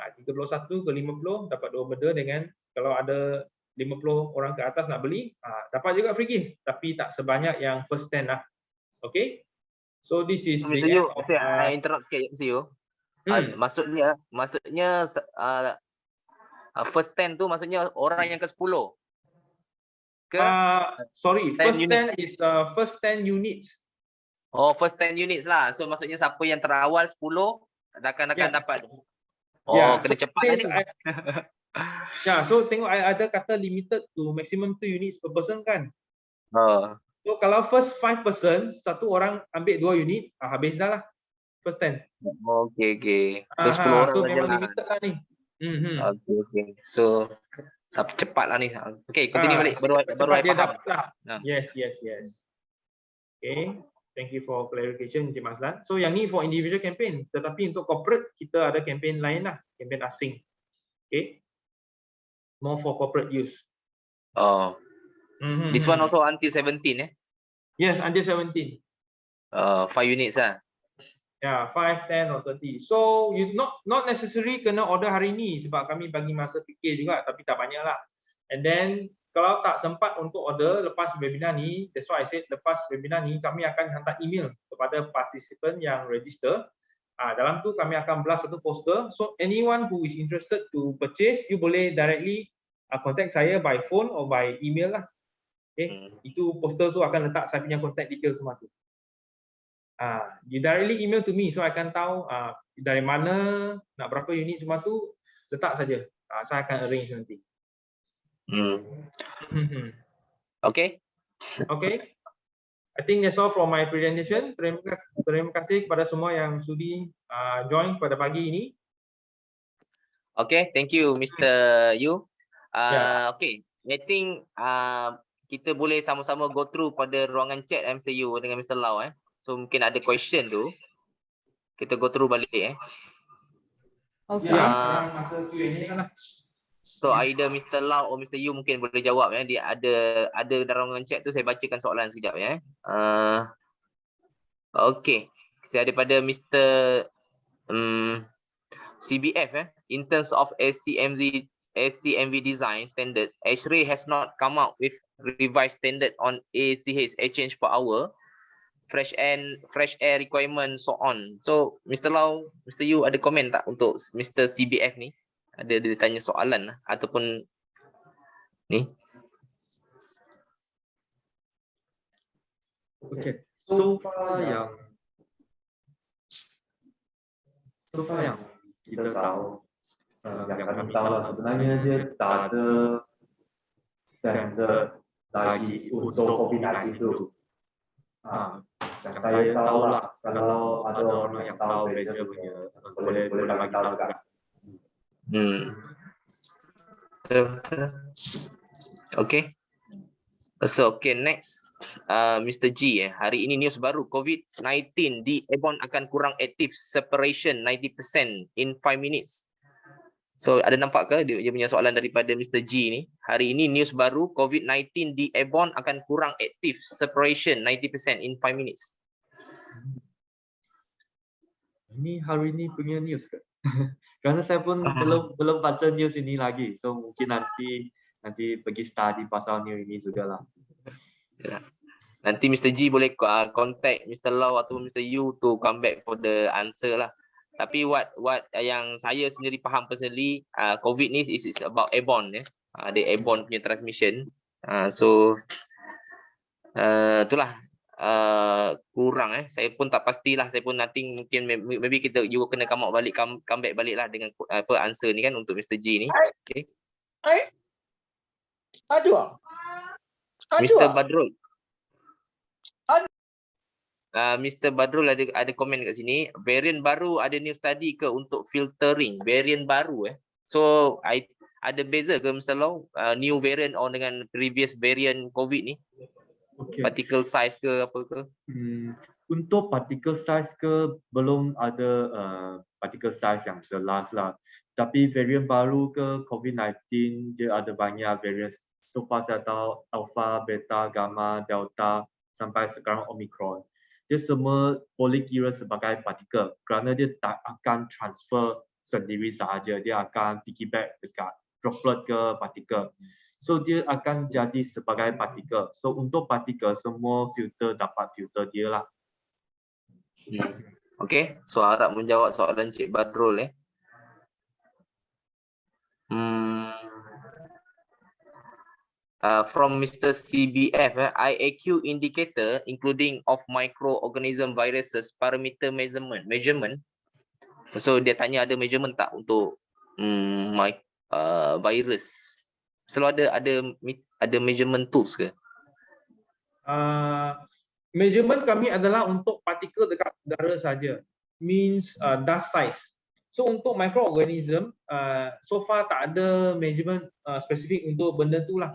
31 ke 50 dapat 2 benda, dengan kalau ada 50 orang ke atas nak beli, dapat juga free gift, tapi tak sebanyak yang first 10 lah. Okay, so this is Mr. Yu, saya interrupt sikit Mr. Yu. Maksudnya first 10 tu maksudnya orang yang ke-10 ke? Sorry, first 10 is first 10 units. Oh, first 10 units lah. So maksudnya siapa yang terawal 10 akan dapat. Oh, kena cepat lah ni. So tengok ada kata limited to maximum 2 units per person kan. So kalau first 5 person, satu orang ambil 2 unit, habis dah lah first 10. Okay. So 10 orang so memang limited lah ni. Okay. So cepat lah ni. Okay, continue balik. Baru I faham. Lah. Yes. Okay, thank you for clarification Encik Maslan. So yang ni for individual campaign, tetapi untuk corporate kita ada campaign lain lah, campaign asing. Okay, more for corporate use. This one also until 17 Yes, until 17. 5 units lah. 5, 10 or 30. So you not necessary kena order hari ni, sebab kami bagi masa fikir juga, tapi tak banyak lah. And then kalau tak sempat untuk order lepas webinar ni, that's why I said lepas webinar ni kami akan hantar email kepada participant yang register. Dalam tu kami akan blast satu poster. So anyone who is interested to purchase, you boleh directly contact saya by phone or by email lah. Okay, itu poster tu akan letak saya punya contact detail semua tu. You directly email to me, so I akan tahu dari mana, nak berapa unit semua tu, letak saja. Saya akan arrange nanti. Okay. I think that's all from my presentation. Terima kasih kepada semua yang sudi join pada pagi ini. Okay, thank you Mr. Yu. Okay, I think kita boleh sama-sama go through pada ruangan chat Mr. Yu dengan Mr. Lau. So mungkin ada question tu, kita go through balik. Okay. Masa Q&A lah. So either Mr. Lau atau Mr. Yu mungkin boleh jawab. Dia ada dalam ruangan chat tu, saya bacakan soalan sekejap. Okay, saya ada pada Mr. CBF. In terms of SCMV design standards, ASHRAE has not come out with revised standard on ACH exchange per hour, fresh air requirement, so on. So Mr. Lau, Mr. Yu ada komen tak untuk Mr. CBF ni? Ada dia tanya soalan ataupun ni? Okay. So far yang kita tahu, yang kami tahu lah sebenarnya dia tak ada standard lagi untuk COVID-19 itu. Yang saya tahu lah, kalau ada orang yang tahu Malaysia punya, boleh bagi tahu juga. Okay. So, okay, next. Mr. G, hari ini news baru, COVID-19 di airborne akan kurang aktif, separation 90% in 5 minutes. So, ada nampak ke dia punya soalan daripada Mr. G ni? Hari ini news baru, COVID-19 di airborne akan kurang aktif, separation 90% in 5 minutes. Ini hari ini punya news ke? Kerana saya pun belum baca news ini lagi. So mungkin nanti pergi study pasal news ini juga lah. Nanti Mr. G boleh contact Mr. Lau atau Mr. Yu to come back for the answer lah. Tapi what yang saya sendiri faham personally, COVID ni is about airborne, ada airborne punya transmission. So itulah kurang saya pun tak pastilah, saya pun nanti mungkin maybe kita you kena come back balik lah dengan apa answer ni kan untuk Mr. G ni. Okay. Mr. Badrul. Mr. Badrul ada komen kat sini, variant baru ada new study ke untuk filtering variant baru So ada beza ke Mr. Lau, new variant or dengan previous variant COVID ni? Okay. Particle size ke apa ke? Untuk particle size ke belum ada particle size yang jelas lah. Tapi variant baru ke COVID-19 dia ada banyak variant. So far saya tahu alpha, beta, gamma, delta sampai sekarang omicron. Dia semua boleh kira sebagai partikel kerana dia tak akan transfer sendiri sahaja, dia akan piggyback dekat droplet ke partikel. So dia akan jadi sebagai partikel. So untuk partikel semua filter dapat filter dia lah. Okay, so harap menjawab soalan Cik Badrul from Mr. CBF, IAQ indicator including of microorganism viruses parameter measurement. So dia tanya ada measurement tak untuk virus? Selalu ada measurement tools ke? Measurement kami adalah untuk partikel dekat udara saja, means dust size. So untuk microorganism, so far tak ada measurement spesifik untuk benda tu lah.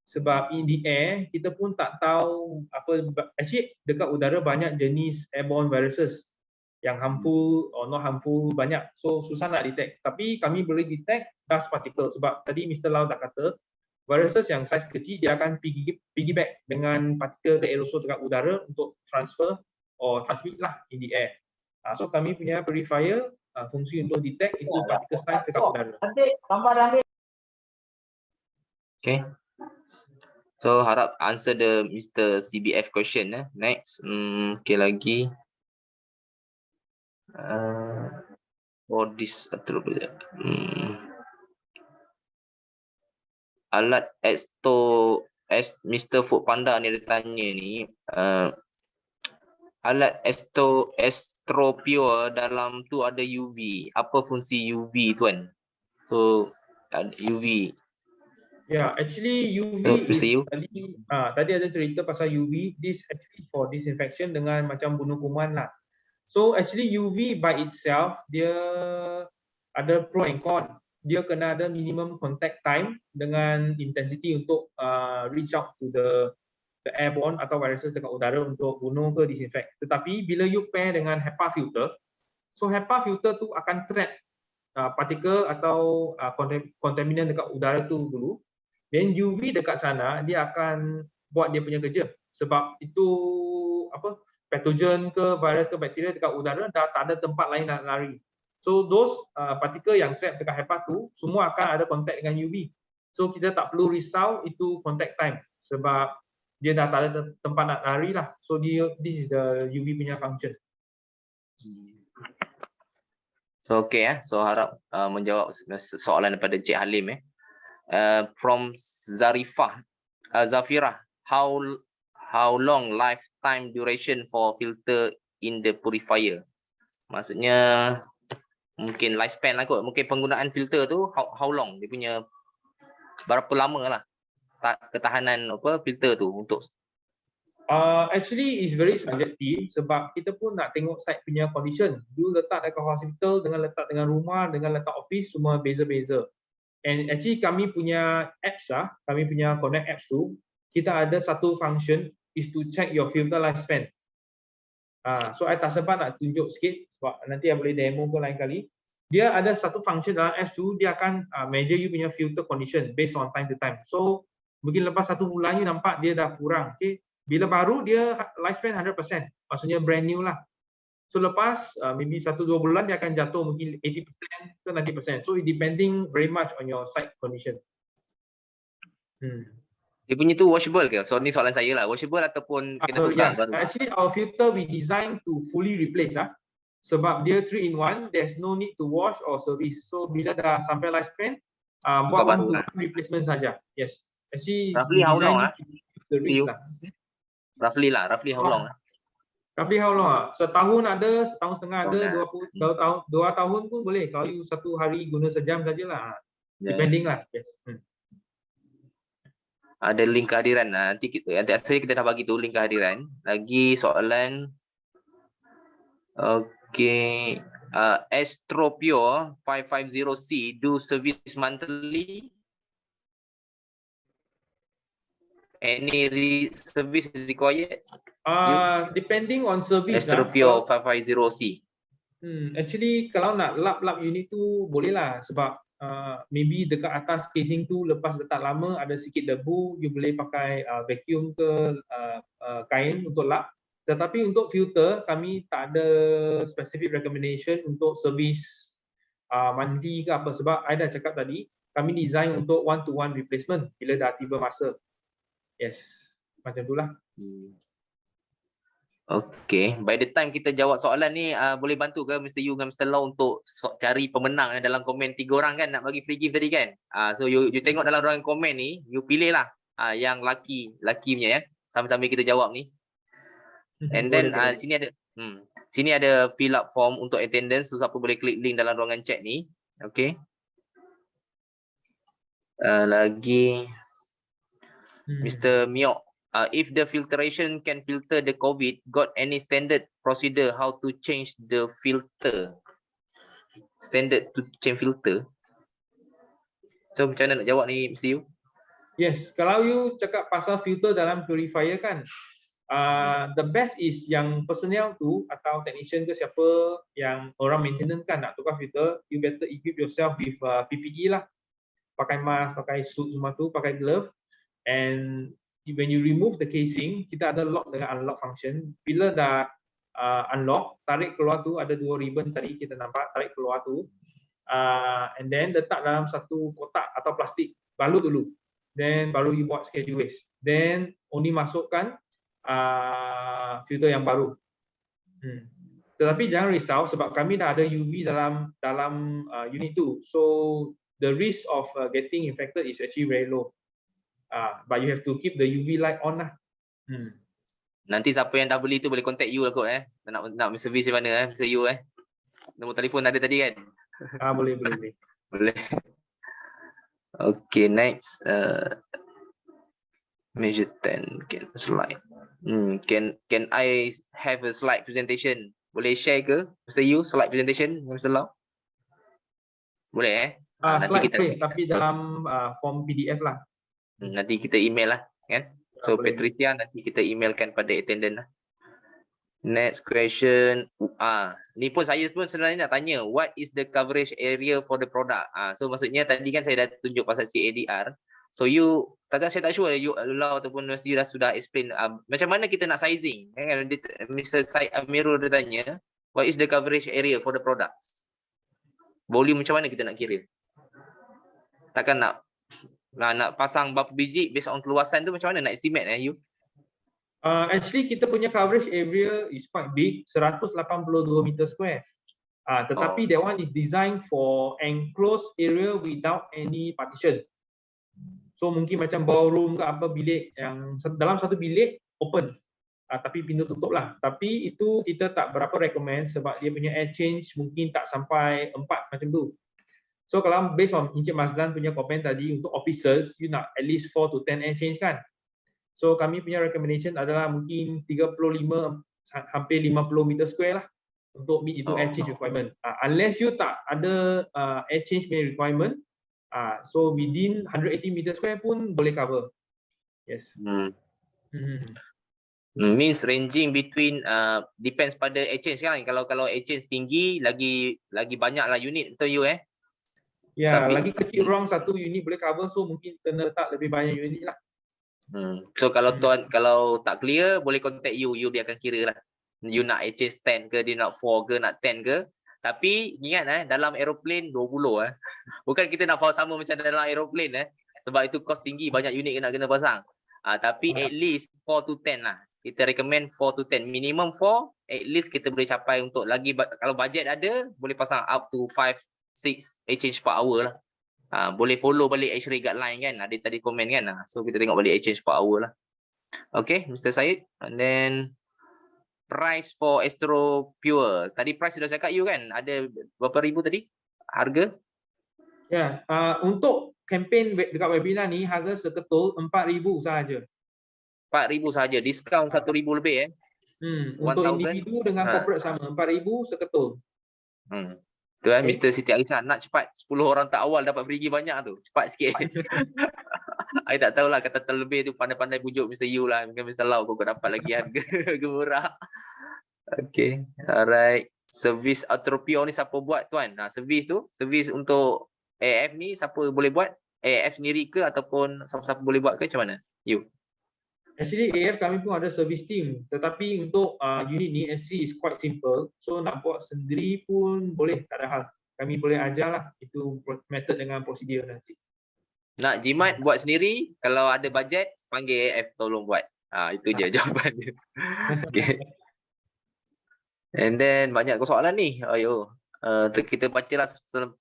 Sebab in the air, kita pun tak tahu apa, actually dekat udara banyak jenis airborne viruses yang harmful or not harmful banyak. So susah nak detect. Tapi kami boleh detect dust particle sebab tadi Mr. Lau dah kata viruses yang saiz kecil dia akan piggyback dengan partikel ke aerosol dekat udara untuk transfer or transmit lah in the air. So kami punya purifier fungsi untuk detect itu partikel saiz dekat udara. Okay. So harap answer the Mr. CBF question. Next, okay lagi. For this alat Mr. Food Panda ni dia tanya ni, alat Astropure dalam tu ada UV. Apa fungsi UV tu kan? So UV. Yeah, actually UV tadi ada cerita pasal UV. This actually for disinfection dengan macam bunuh kuman lah. So actually UV by itself dia ada pro and con. Dia kena ada minimum contact time dengan intensity untuk reach out to the airborne atau viruses dekat udara untuk bunuh ke disinfect. Tetapi bila you pair dengan HEPA filter, so HEPA filter tu akan trap partikel atau kontaminan dekat udara tu dulu. Then UV dekat sana dia akan buat dia punya kerja. Sebab itu apa, patogen ke virus ke bakteria dekat udara dah tak ada tempat lain nak lari. So those partikel yang trap dekat HEPA tu semua akan ada contact dengan UV. So kita tak perlu risau itu contact time sebab dia dah tak ada tempat nak lari lah. So this is the UV punya function. So okay so harap menjawab soalan daripada Cik Halim from Zafirah, how how long lifetime duration for filter in the purifier? Maksudnya mungkin lifespan lah kot. Mungkin penggunaan filter tu how long dia punya, berapa lama lah ketahanan apa filter tu untuk. Actually is very subjective sebab kita pun nak tengok site punya condition. You letak dekat hospital dengan letak dengan rumah dengan letak office semua beza-beza. And actually kami punya apps kami punya Connect apps tu, kita ada satu function is to check your filter lifespan. So I tak sempat nak tunjuk sikit sebab nanti I boleh demo pun lain kali. Dia ada satu function dalam apps tu, dia akan measure you punya filter condition based on time to time. So mungkin lepas 1 bulan you nampak dia dah kurang. Okay. Bila baru dia lifespan 100%, maksudnya brand new lah. So lepas maybe 1-2 bulan dia akan jatuh mungkin 80% ke 90%. So it depending very much on your site condition. Dia punya tu washable ke? So ni soalan saya lah, washable ataupun kena tukar Yes. baru? Actually our filter we design to fully replace sebab dia 3-in-1, there's no need to wash or service. So bila dah sampai lifespan, buat baru one replacement saja. Yes. Actually Roughly how long the risk Roughly how long? Roughly how long? Setahun ada, setahun setengah ada, 2 tahun pun boleh. Kalau you 1 hari guna sejam sajalah. Depending lah. Yes. Ada link kehadiran. Nanti asalnya kita dah bagi tu link kehadiran. Lagi soalan. Okay. Astropure 550C do service monthly? Any service required? Depending on service. Astropure 550C. Actually kalau nak lap unit tu boleh lah sebab maybe dekat atas casing tu lepas letak lama ada sikit debu, you boleh pakai vacuum ke kain untuk lap. Tetapi untuk filter kami tak ada specific recommendation untuk service monthly ke apa sebab I dah cakap tadi kami design untuk 1-to-1 replacement bila dah tiba masa. Yes, macam itulah. Okay, by the time kita jawab soalan ni, boleh bantu ke Mr. Yu dengan Mr. Lau untuk cari pemenang dalam komen 3 orang kan nak bagi free gift tadi kan? So you tengok dalam ruangan komen ni, you pilih lah yang laki punya ya. Sambil-sambil kita jawab ni. And then sini ada fill up form untuk attendance, so siapa boleh klik link dalam ruangan chat ni. Okay. Lagi Mr. Miok, if the filtration can filter the COVID, got any standard procedure how to change the filter? Standard to change filter. So macam mana nak jawab ni Mr. Yu? Yes, kalau you cakap pasal filter dalam purifier kan, the best is yang personnel tu atau technician ke siapa yang orang maintenance kan nak tukar filter, you better equip yourself with PPE lah. Pakai mask, pakai suit semua tu, pakai glove. And when you remove the casing, kita ada lock dengan unlock function. Bila dah unlock, tarik keluar tu ada 2 ribbon tadi kita nampak, tarik keluar tu. And then letak dalam satu kotak atau plastik, balut dulu. Then baru you buat schedule waste. Then only masukkan filter yang baru. Tetapi jangan risau sebab kami dah ada UV dalam unit tu. So the risk of getting infected is actually very low. But you have to keep the UV light on lah. Nanti siapa yang dah beli tu boleh contact you lah kot nak service di mana Mr. Yu Nombor telefon ada tadi kan? Boleh. Boleh. Okay, next. Measure 10 slide. Can I have a slide presentation? Boleh share ke Mr. Yu slide presentation Mr. Lau? Boleh Slide kita tapi dalam form PDF lah. Nanti kita email lah kan. So Patricia nanti kita emailkan pada attendant lah. Next question. Ni pun saya pun sebenarnya nak tanya, what is the coverage area for the product? So maksudnya tadi kan saya dah tunjuk pasal CADR. So you saya tak sure you Lau ataupun Mr. Yu sudah explain macam mana kita nak sizing. Mr. Syed Amirul dia tanya, what is the coverage area for the products? Volume macam mana kita nak kira? Takkan nak pasang berapa biji based on keluasan tu macam mana nak estimate you? Actually kita punya coverage area is quite big, 182 meter square. Tetapi that one is designed for enclosed area without any partition. So mungkin macam ballroom ke apa bilik yang dalam satu bilik open. Tapi pintu tutup lah. Tapi itu kita tak berapa recommend sebab dia punya air change mungkin tak sampai 4 macam tu. So kalau based on Encik Mazlan punya komen tadi, untuk officers, you nak at least 4 to 10 air change kan. So kami punya recommendation adalah mungkin 35 hampir 50 meter square lah untuk meet itu air change requirement. Unless you tak ada air change punya requirement, so within 180 meter square pun boleh cover. Yes. Means ranging between depends pada exchange kan. Kalau exchange tinggi lagi banyak lah unit, betul you Ya, Tapi- lagi kecil ruang satu unit boleh cover, so mungkin kena letak lebih banyak unit lah. So kalau tuan kalau tak clear boleh contact you dia akan kira lah. You nak exchange 10 ke, dia nak 4 ke, nak 10 ke. Tapi ingat dalam aeroplane 20 Bukan kita nak faham sama macam dalam aeroplane sebab itu kos tinggi, banyak unit kena pasang. Tapi at least 4 to 10 lah. Kita recommend 4 to 10. Minimum 4, at least kita boleh capai untuk lagi, kalau budget ada, boleh pasang up to 5, 6 exchange per hour lah. Boleh follow balik X-ray guideline kan. Ada tadi komen kan. So kita tengok balik exchange per hour lah. Okay, Mr. Syed. And then price for Astro Pure. Tadi price sudah cakap you kan. Ada berapa ribu tadi harga? Ya, untuk campaign dekat webinar ni harga seketul 4,000 sahaja. 4,000 sahaja. Diskaun 1,000 lebih Untuk 1,000. individu dengan corporate sama 4,000 seketul. Tu Mr. Siti Aisyah nak cepat 10 orang tak awal dapat free gift banyak tu. Cepat sikit. I tak tahulah kata terlebih tu pandai-pandai pujuk Mr. Yu lah. Mungkin Mr. Lau kau dapat lagi harga murah. Okay. Alright. Servis Atropio ni siapa buat tuan? Servis untuk AF ni siapa boleh buat? AF sendiri ke ataupun siapa-siapa boleh buat ke macam mana? You. Actually AF kami pun ada service team, tetapi untuk unit ni actually is quite simple. So nak buat sendiri pun boleh, tak ada hal. Kami boleh ajar lah itu method dengan prosedur nanti. Nak jimat buat sendiri, kalau ada bajet panggil AF tolong buat. Itu je jawapan dia. Okay. And then banyak soalan ni. Kita bacalah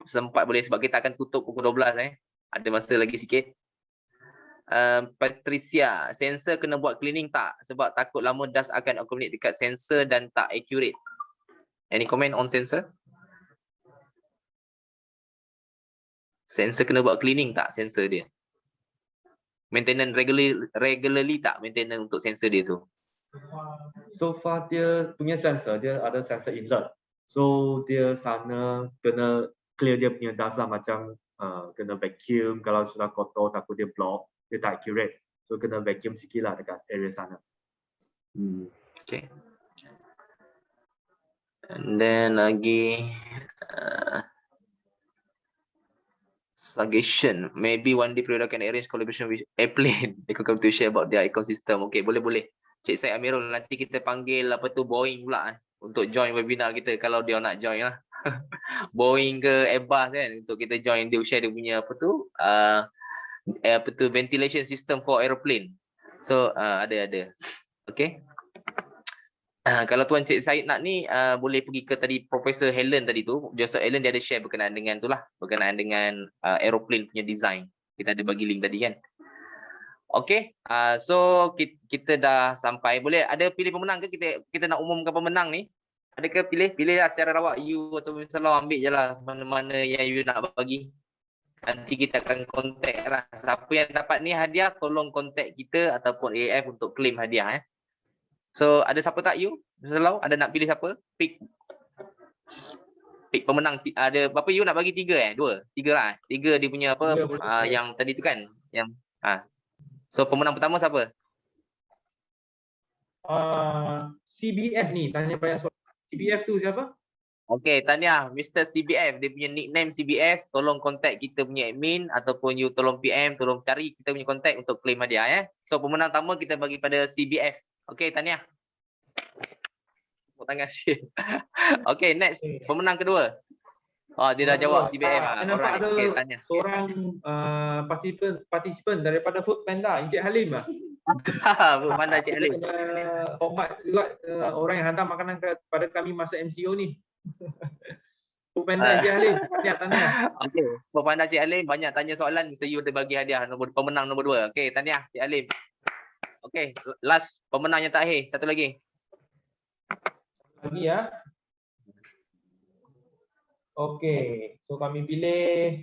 sempat boleh sebab kita akan tutup pukul 12 Ada masa lagi sikit. Patricia, sensor kena buat cleaning tak? Sebab takut lama dust akan accumulate dekat sensor dan tak accurate. Any comment on sensor? Sensor kena buat cleaning tak sensor dia? Maintenance regularly tak maintenance untuk sensor dia tu? So far dia punya sensor, dia ada sensor inlet. So dia sana kena clear dia punya dust lah, macam kena vacuum. Kalau sudah kotor takut dia block, dia tak accurate. So kena vacuum sikit lah dekat area sana. Okay. And then lagi suggestion. Maybe one day Peridot can arrange collaboration with airplane. They could come to share about their ecosystem. Okay, boleh. Cik Syed Amirul, nanti kita panggil Boeing pula untuk join webinar kita kalau dia nak join lah. Boeing ke Airbus kan untuk kita join, dia share dia punya ventilation system for aeroplane. So ada. Okay. Kalau Tuan Cik Syed nak ni boleh pergi ke tadi Profesor Helen tadi tu. Joseph Helen dia ada share berkenaan dengan tu lah, berkenaan dengan aeroplane punya design. Kita ada bagi link tadi kan. Okay, so kita dah sampai. Boleh ada pilih pemenang ke? Kita nak umumkan pemenang ni. Adakah pilih lah secara rawak, you atau misalnya ambil je lah mana-mana yang you nak bagi. Nanti kita akan contact lah. Siapa yang dapat ni hadiah, tolong contact kita ataupun AF untuk claim hadiah. So ada siapa tak you? Misalnya ada nak pilih siapa? Pick pemenang. Ada berapa you nak bagi? 3 2? 3 lah. 3 dia punya apa yang tadi tu kan? Yang So pemenang pertama siapa? CBF ni tanya banyak soalan. CBF tu siapa? Okay, tahniah Mr. CBF. Dia punya nickname CBS. Tolong contact kita punya admin ataupun you tolong PM, tolong cari kita punya contact untuk claim hadiah So pemenang pertama kita bagi pada CBF. Okay, tahniah. Tepuk tangan sikit. Okay, next. Pemenang kedua. Dia dah jawab CBF. Nampak ada okay, tahniah. seorang partisipan daripada Food Panda, Encik Halim lah. Pandai Cik Halim. Hormat juga orang yang hantar makanan kepada kami masa MCO ni. Food Panda Encik Halim. Tahniah. Okay, Pandai Cik Halim banyak tanya soalan, Mr. Yu ada bagi hadiah pemenang nombor 2. Okay, tahniah Cik Halim. Okay, last pemenang yang terakhir. Satu lagi. Lagi ya. Okey, so kami pilih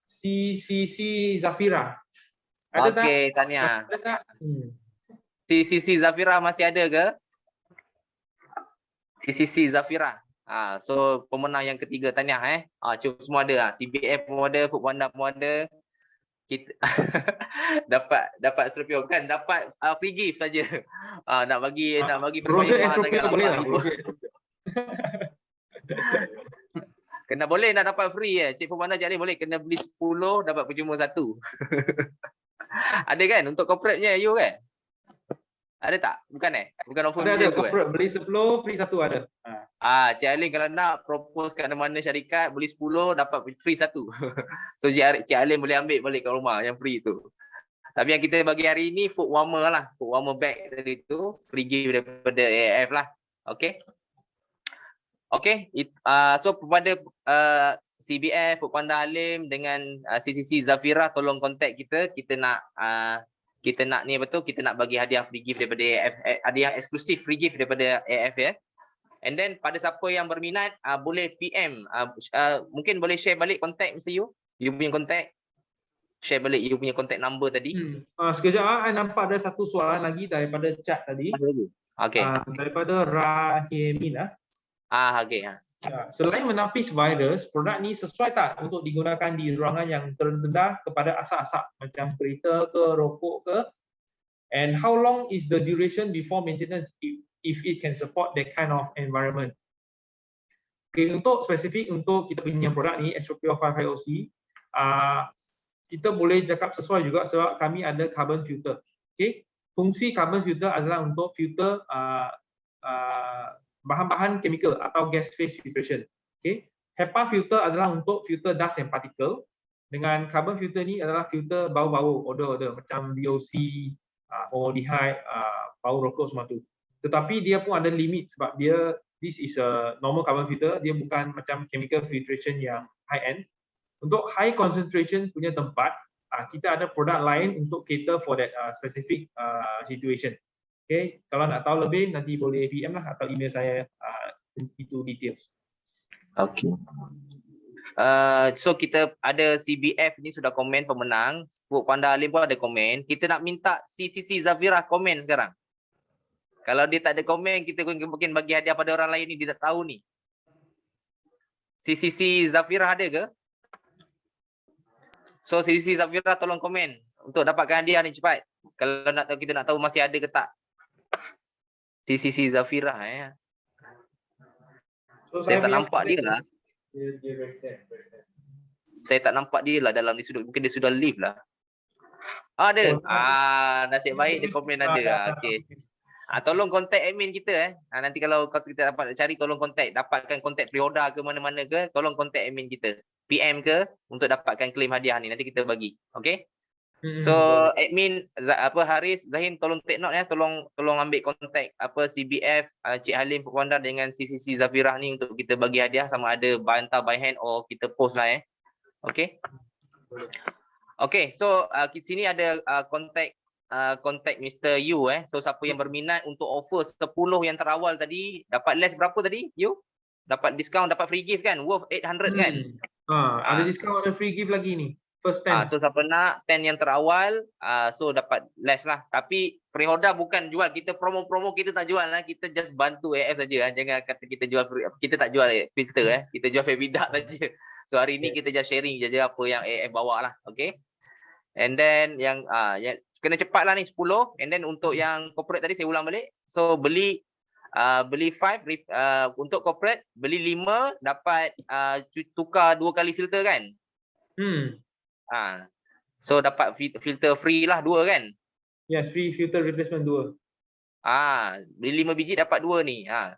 CCC Zafira. Ada tak? Okay, Tania. Ada tak? CCC Zafira masih ada ke? CCC Zafira. So pemenang yang ketiga Tania cuba semua ada. CBF pun ada, Foodpanda pun ada. Kita dapat Stropio kan, dapat free gift saja. Nak bagi Brochure perkhidmatan Estropia sangat boleh lah. 8,000. Kena boleh nak dapat free Cik Foodpanda Cik Ali boleh kena beli 10 dapat percuma 1. Ada kan untuk corporate-nya you kan? Ada tak? Bukan Bukan offer Ada macam tu corporate beli 10 free 1 ada. Cik Alin kalau nak propose kat mana syarikat beli 10 dapat free 1. So Cik Alin boleh ambil balik kat rumah yang free tu. Tapi yang kita bagi hari ni food warmer lah. Food warmer bag tadi tu free gift daripada AIF lah. Okay. Okay. So kepada CBF, Foodpanda Halim dengan CCC Zafira tolong contact kita. Kita nak ni betul kita nak bagi hadiah free gift daripada AIF, hadiah eksklusif free gift daripada AIF ya. And then pada siapa yang berminat boleh PM, mungkin boleh share balik contact Mr. You punya contact, share balik you punya contact number tadi. Sekejap I nampak ada satu soalan lagi daripada chat tadi. Okay. Daripada Rahimin Okay. Selain menapis virus, produk ni sesuai tak untuk digunakan di ruangan yang terendah kepada asap-asap macam kereta ke, rokok ke? And how long is the duration before maintenance if it can support that kind of environment? Okay, untuk spesifik untuk kita punya produk ni, Estropia 55OC, kita boleh cakap sesuai juga sebab kami ada carbon filter. Okay, fungsi carbon filter adalah untuk filter bahan-bahan chemical atau gas phase filtration. Okay. HEPA filter adalah untuk filter dust and particle. Dengan carbon filter ni adalah filter bau-bau, odor-odor macam VOC, formaldehyde, bau rokok semua tu. Tetapi dia pun ada limit sebab this is a normal carbon filter, dia bukan macam chemical filtration yang high end. Untuk high concentration punya tempat, kita ada produk lain untuk cater for that specific situation. Okay, kalau nak tahu lebih nanti boleh PM lah atau email saya itu details. Okay. So kita ada CBF ni sudah komen pemenang, Foodpanda Halim pun ada komen. Kita nak minta CCC Zafira komen sekarang. Kalau dia tak ada komen, kita mungkin bagi hadiah pada orang lain ni dia tak tahu ni. CCC Zafira ada ke? So CCC Zafira tolong komen untuk dapatkan hadiah ni cepat. Kalau nak tahu, kita nak tahu masih ada ke tak. CCC Zafira So, saya tak nampak dia lah. Dia reset. Saya tak nampak dia lah dalam ni sudah, mungkin dia sudah leave lah. Ada. Nasib baik dia komen ada. Okey. Tolong contact admin kita nanti kalau kita dapat cari tolong contact, dapatkan contact pre-order ke mana-mana ke, tolong contact admin kita. PM ke untuk dapatkan claim hadiah ni nanti kita bagi. Okey. So admin Haris, Zahin tolong take note tolong ambil kontak CBF Cik Halim Foodpanda dengan CCC Zafira ni untuk kita bagi hadiah sama ada hantar by hand or kita post lah Okay. Okay, so sini ada kontak Mr. Yu So siapa yang berminat untuk offer 10 yang terawal tadi dapat less berapa tadi Yu? Dapat diskaun, dapat free gift kan worth 800 kan? Ada diskaun, ada free gift lagi ni. First 10. So siapa nak 10 yang terawal so dapat less lah. Tapi pre-order bukan jual, kita promo-promo kita tak jual lah, kita just bantu AF saja jangan kata kita jual kita tak jual filter kita jual febidak saja. So hari ni kita just sharing je apa yang AF bawa lah. Okay. And then yang kena cepat lah ni 10. And then untuk yang corporate tadi saya ulang balik. So beli 5 untuk corporate, beli 5 dapat tukar 2 kali filter kan. So dapat filter free lah 2 kan? Yes, free filter replacement 2. Beli 5 biji dapat 2 ni. And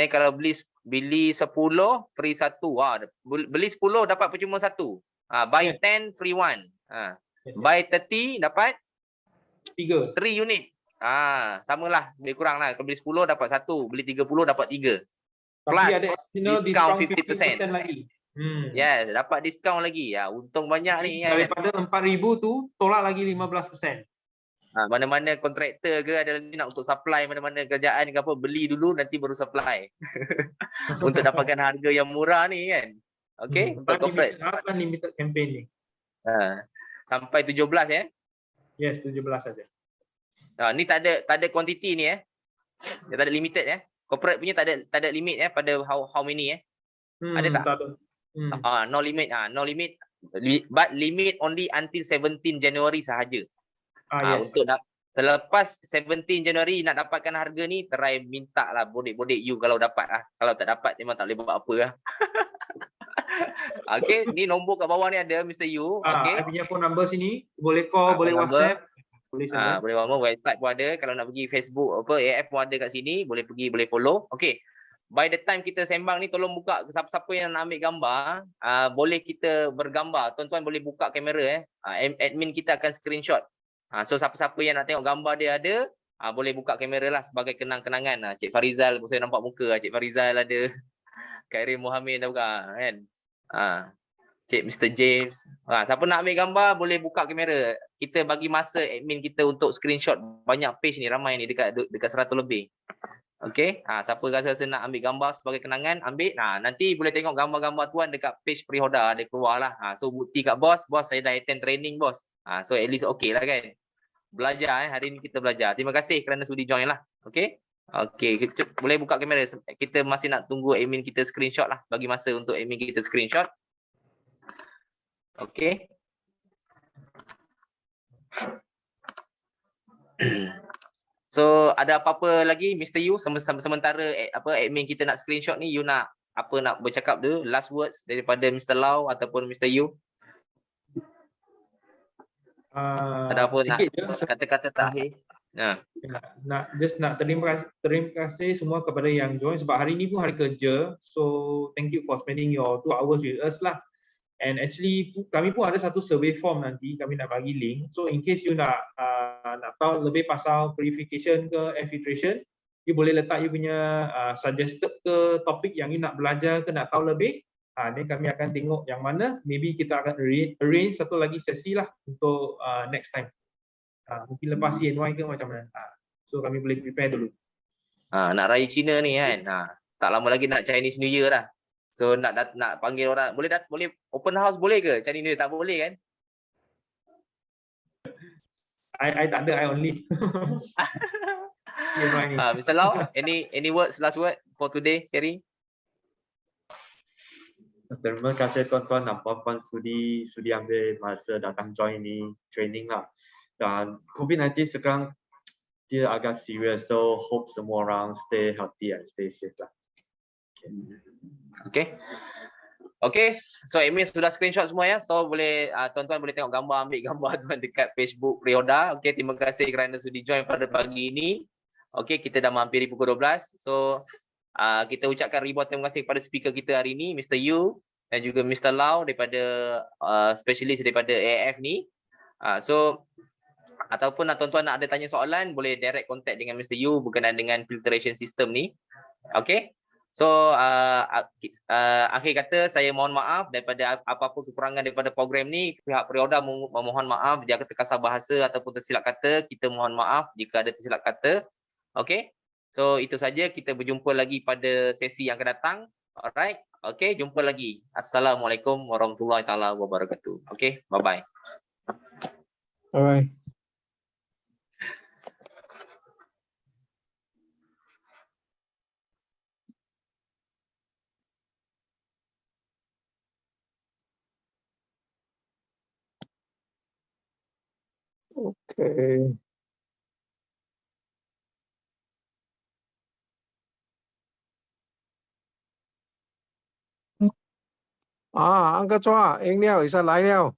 then kalau beli 10 free 1. Beli 10 dapat percuma 1. Buy 10 free 1. Buy 30 dapat 3 unit. Samalah, lebih kurang lah. Kalau beli 10 dapat 1, beli 30 dapat 3. Tapi ada additional discount 50% lagi. Yes, dapat diskaun lagi. Untung banyak ni. Daripada 4,000 tu tolak lagi 15%. Mana-mana kontraktor ke ada ni nak untuk supply mana-mana kerjaan ke apa, beli dulu nanti baru supply. Untuk dapatkan harga yang murah ni kan. Okey, untuk corporate. Unlimited campaign ni. Sampai 17 ya. Yes, 17 saja. Ni tak ada kuantiti ni dia tak ada limited corporate punya tak ada limit pada how many ada tak? Ada. No limit no limit but limit only until 17 January sahaja. Yes. Untuk selepas 17 Januari nak dapatkan harga ni, try minta lah bodek-bodek you kalau dapat Kalau tak dapat memang tak boleh buat apa Okey, ni nombor kat bawah ni ada Mr. Yu. Okey. Saya punya phone number sini, boleh call, boleh WhatsApp. Boleh saja. Boleh WhatsApp, website pun ada. Kalau nak pergi Facebook AF pun ada kat sini, boleh pergi, boleh follow. Okey. By the time kita sembang ni, tolong buka siapa-siapa yang nak ambil gambar, boleh kita bergambar. Tuan-tuan boleh buka kamera admin kita akan screenshot. So siapa-siapa yang nak tengok gambar dia ada, boleh buka kamera lah sebagai kenang-kenangan. Cik Farizal, saya nampak muka Cik Farizal ada. Khairil Muhammad dah buka kan. Cik Mr. James. Siapa nak ambil gambar boleh buka kamera. Kita bagi masa admin kita untuk screenshot banyak page ni, ramai ni dekat 100 lebih. Okey. Siapa rasa nak ambil gambar sebagai kenangan, ambil. Nanti boleh tengok gambar-gambar tuan dekat page Prihoda dia keluar lah. So bukti kat bos saya dah attend training bos. So at least okey lah kan. Belajar hari ni kita belajar. Terima kasih kerana sudi join lah. Okey. Okey, boleh buka kamera. Kita masih nak tunggu admin kita screenshot lah. Bagi masa untuk admin kita screenshot. Okey. So ada apa-apa lagi Mr. Yu sementara admin kita nak screenshot ni, you nak bercakap dulu, last words daripada Mr. Lau ataupun Mr. Yu? Ada apa nak kata-kata terakhir? Nak terima kasih semua kepada yang join sebab hari ni pun hari kerja. So thank you for spending your 2 hours with us lah. And actually kami pun ada satu survey form nanti kami nak bagi link. So in case you nak tahu lebih pasal purification ke air filtration, you boleh letak you punya suggested ke topik yang you nak belajar ke nak tahu lebih. Ni kami akan tengok yang mana. Maybe kita akan arrange satu lagi sesi lah untuk next time. Mungkin lepas CNY ke macam mana. So kami boleh prepare dulu. Nak raya Cina ni kan. Tak lama lagi nak Chinese New Year dah. So nak panggil orang, boleh open house boleh ke? Chinese New Year tak boleh kan? I tak ada, I only. Mr. Lau, any words, last word for today, Sherry? Terima kasih tuan-tuan dan puan-puan sudi ambil masa datang join ni training lah. Dan COVID-19 sekarang dia agak serius, so hope semua orang stay healthy and stay safe lah. Okay, so admin sudah screenshot semua ya. So boleh tuan-tuan boleh tengok gambar, ambil gambar tuan dekat Facebook Prihoda. Okay, terima kasih kerana sudi join pada pagi ini. Okay, kita dah menghampiri pukul 12. So kita ucapkan ribuan terima kasih kepada speaker kita hari ini, Mr. Yu dan juga Mr. Lau daripada specialist daripada AF ni. So ataupun tuan-tuan nak ada tanya soalan, boleh direct contact dengan Mr. Yu berkenaan dengan filtration system ni. Okay. So akhir kata saya mohon maaf daripada apa-apa kekurangan daripada program ni. Pihak Prihoda memohon maaf jika terkasar bahasa ataupun tersilap kata. Kita mohon maaf jika ada tersilap kata. Okay. So itu saja, kita berjumpa lagi pada sesi yang akan datang. Alright. Okay, jumpa lagi. Assalamualaikum warahmatullahi taala wabarakatuh. Okay, bye-bye. Bye-bye. Okay. Anh có cho anh neo thì sao lại neo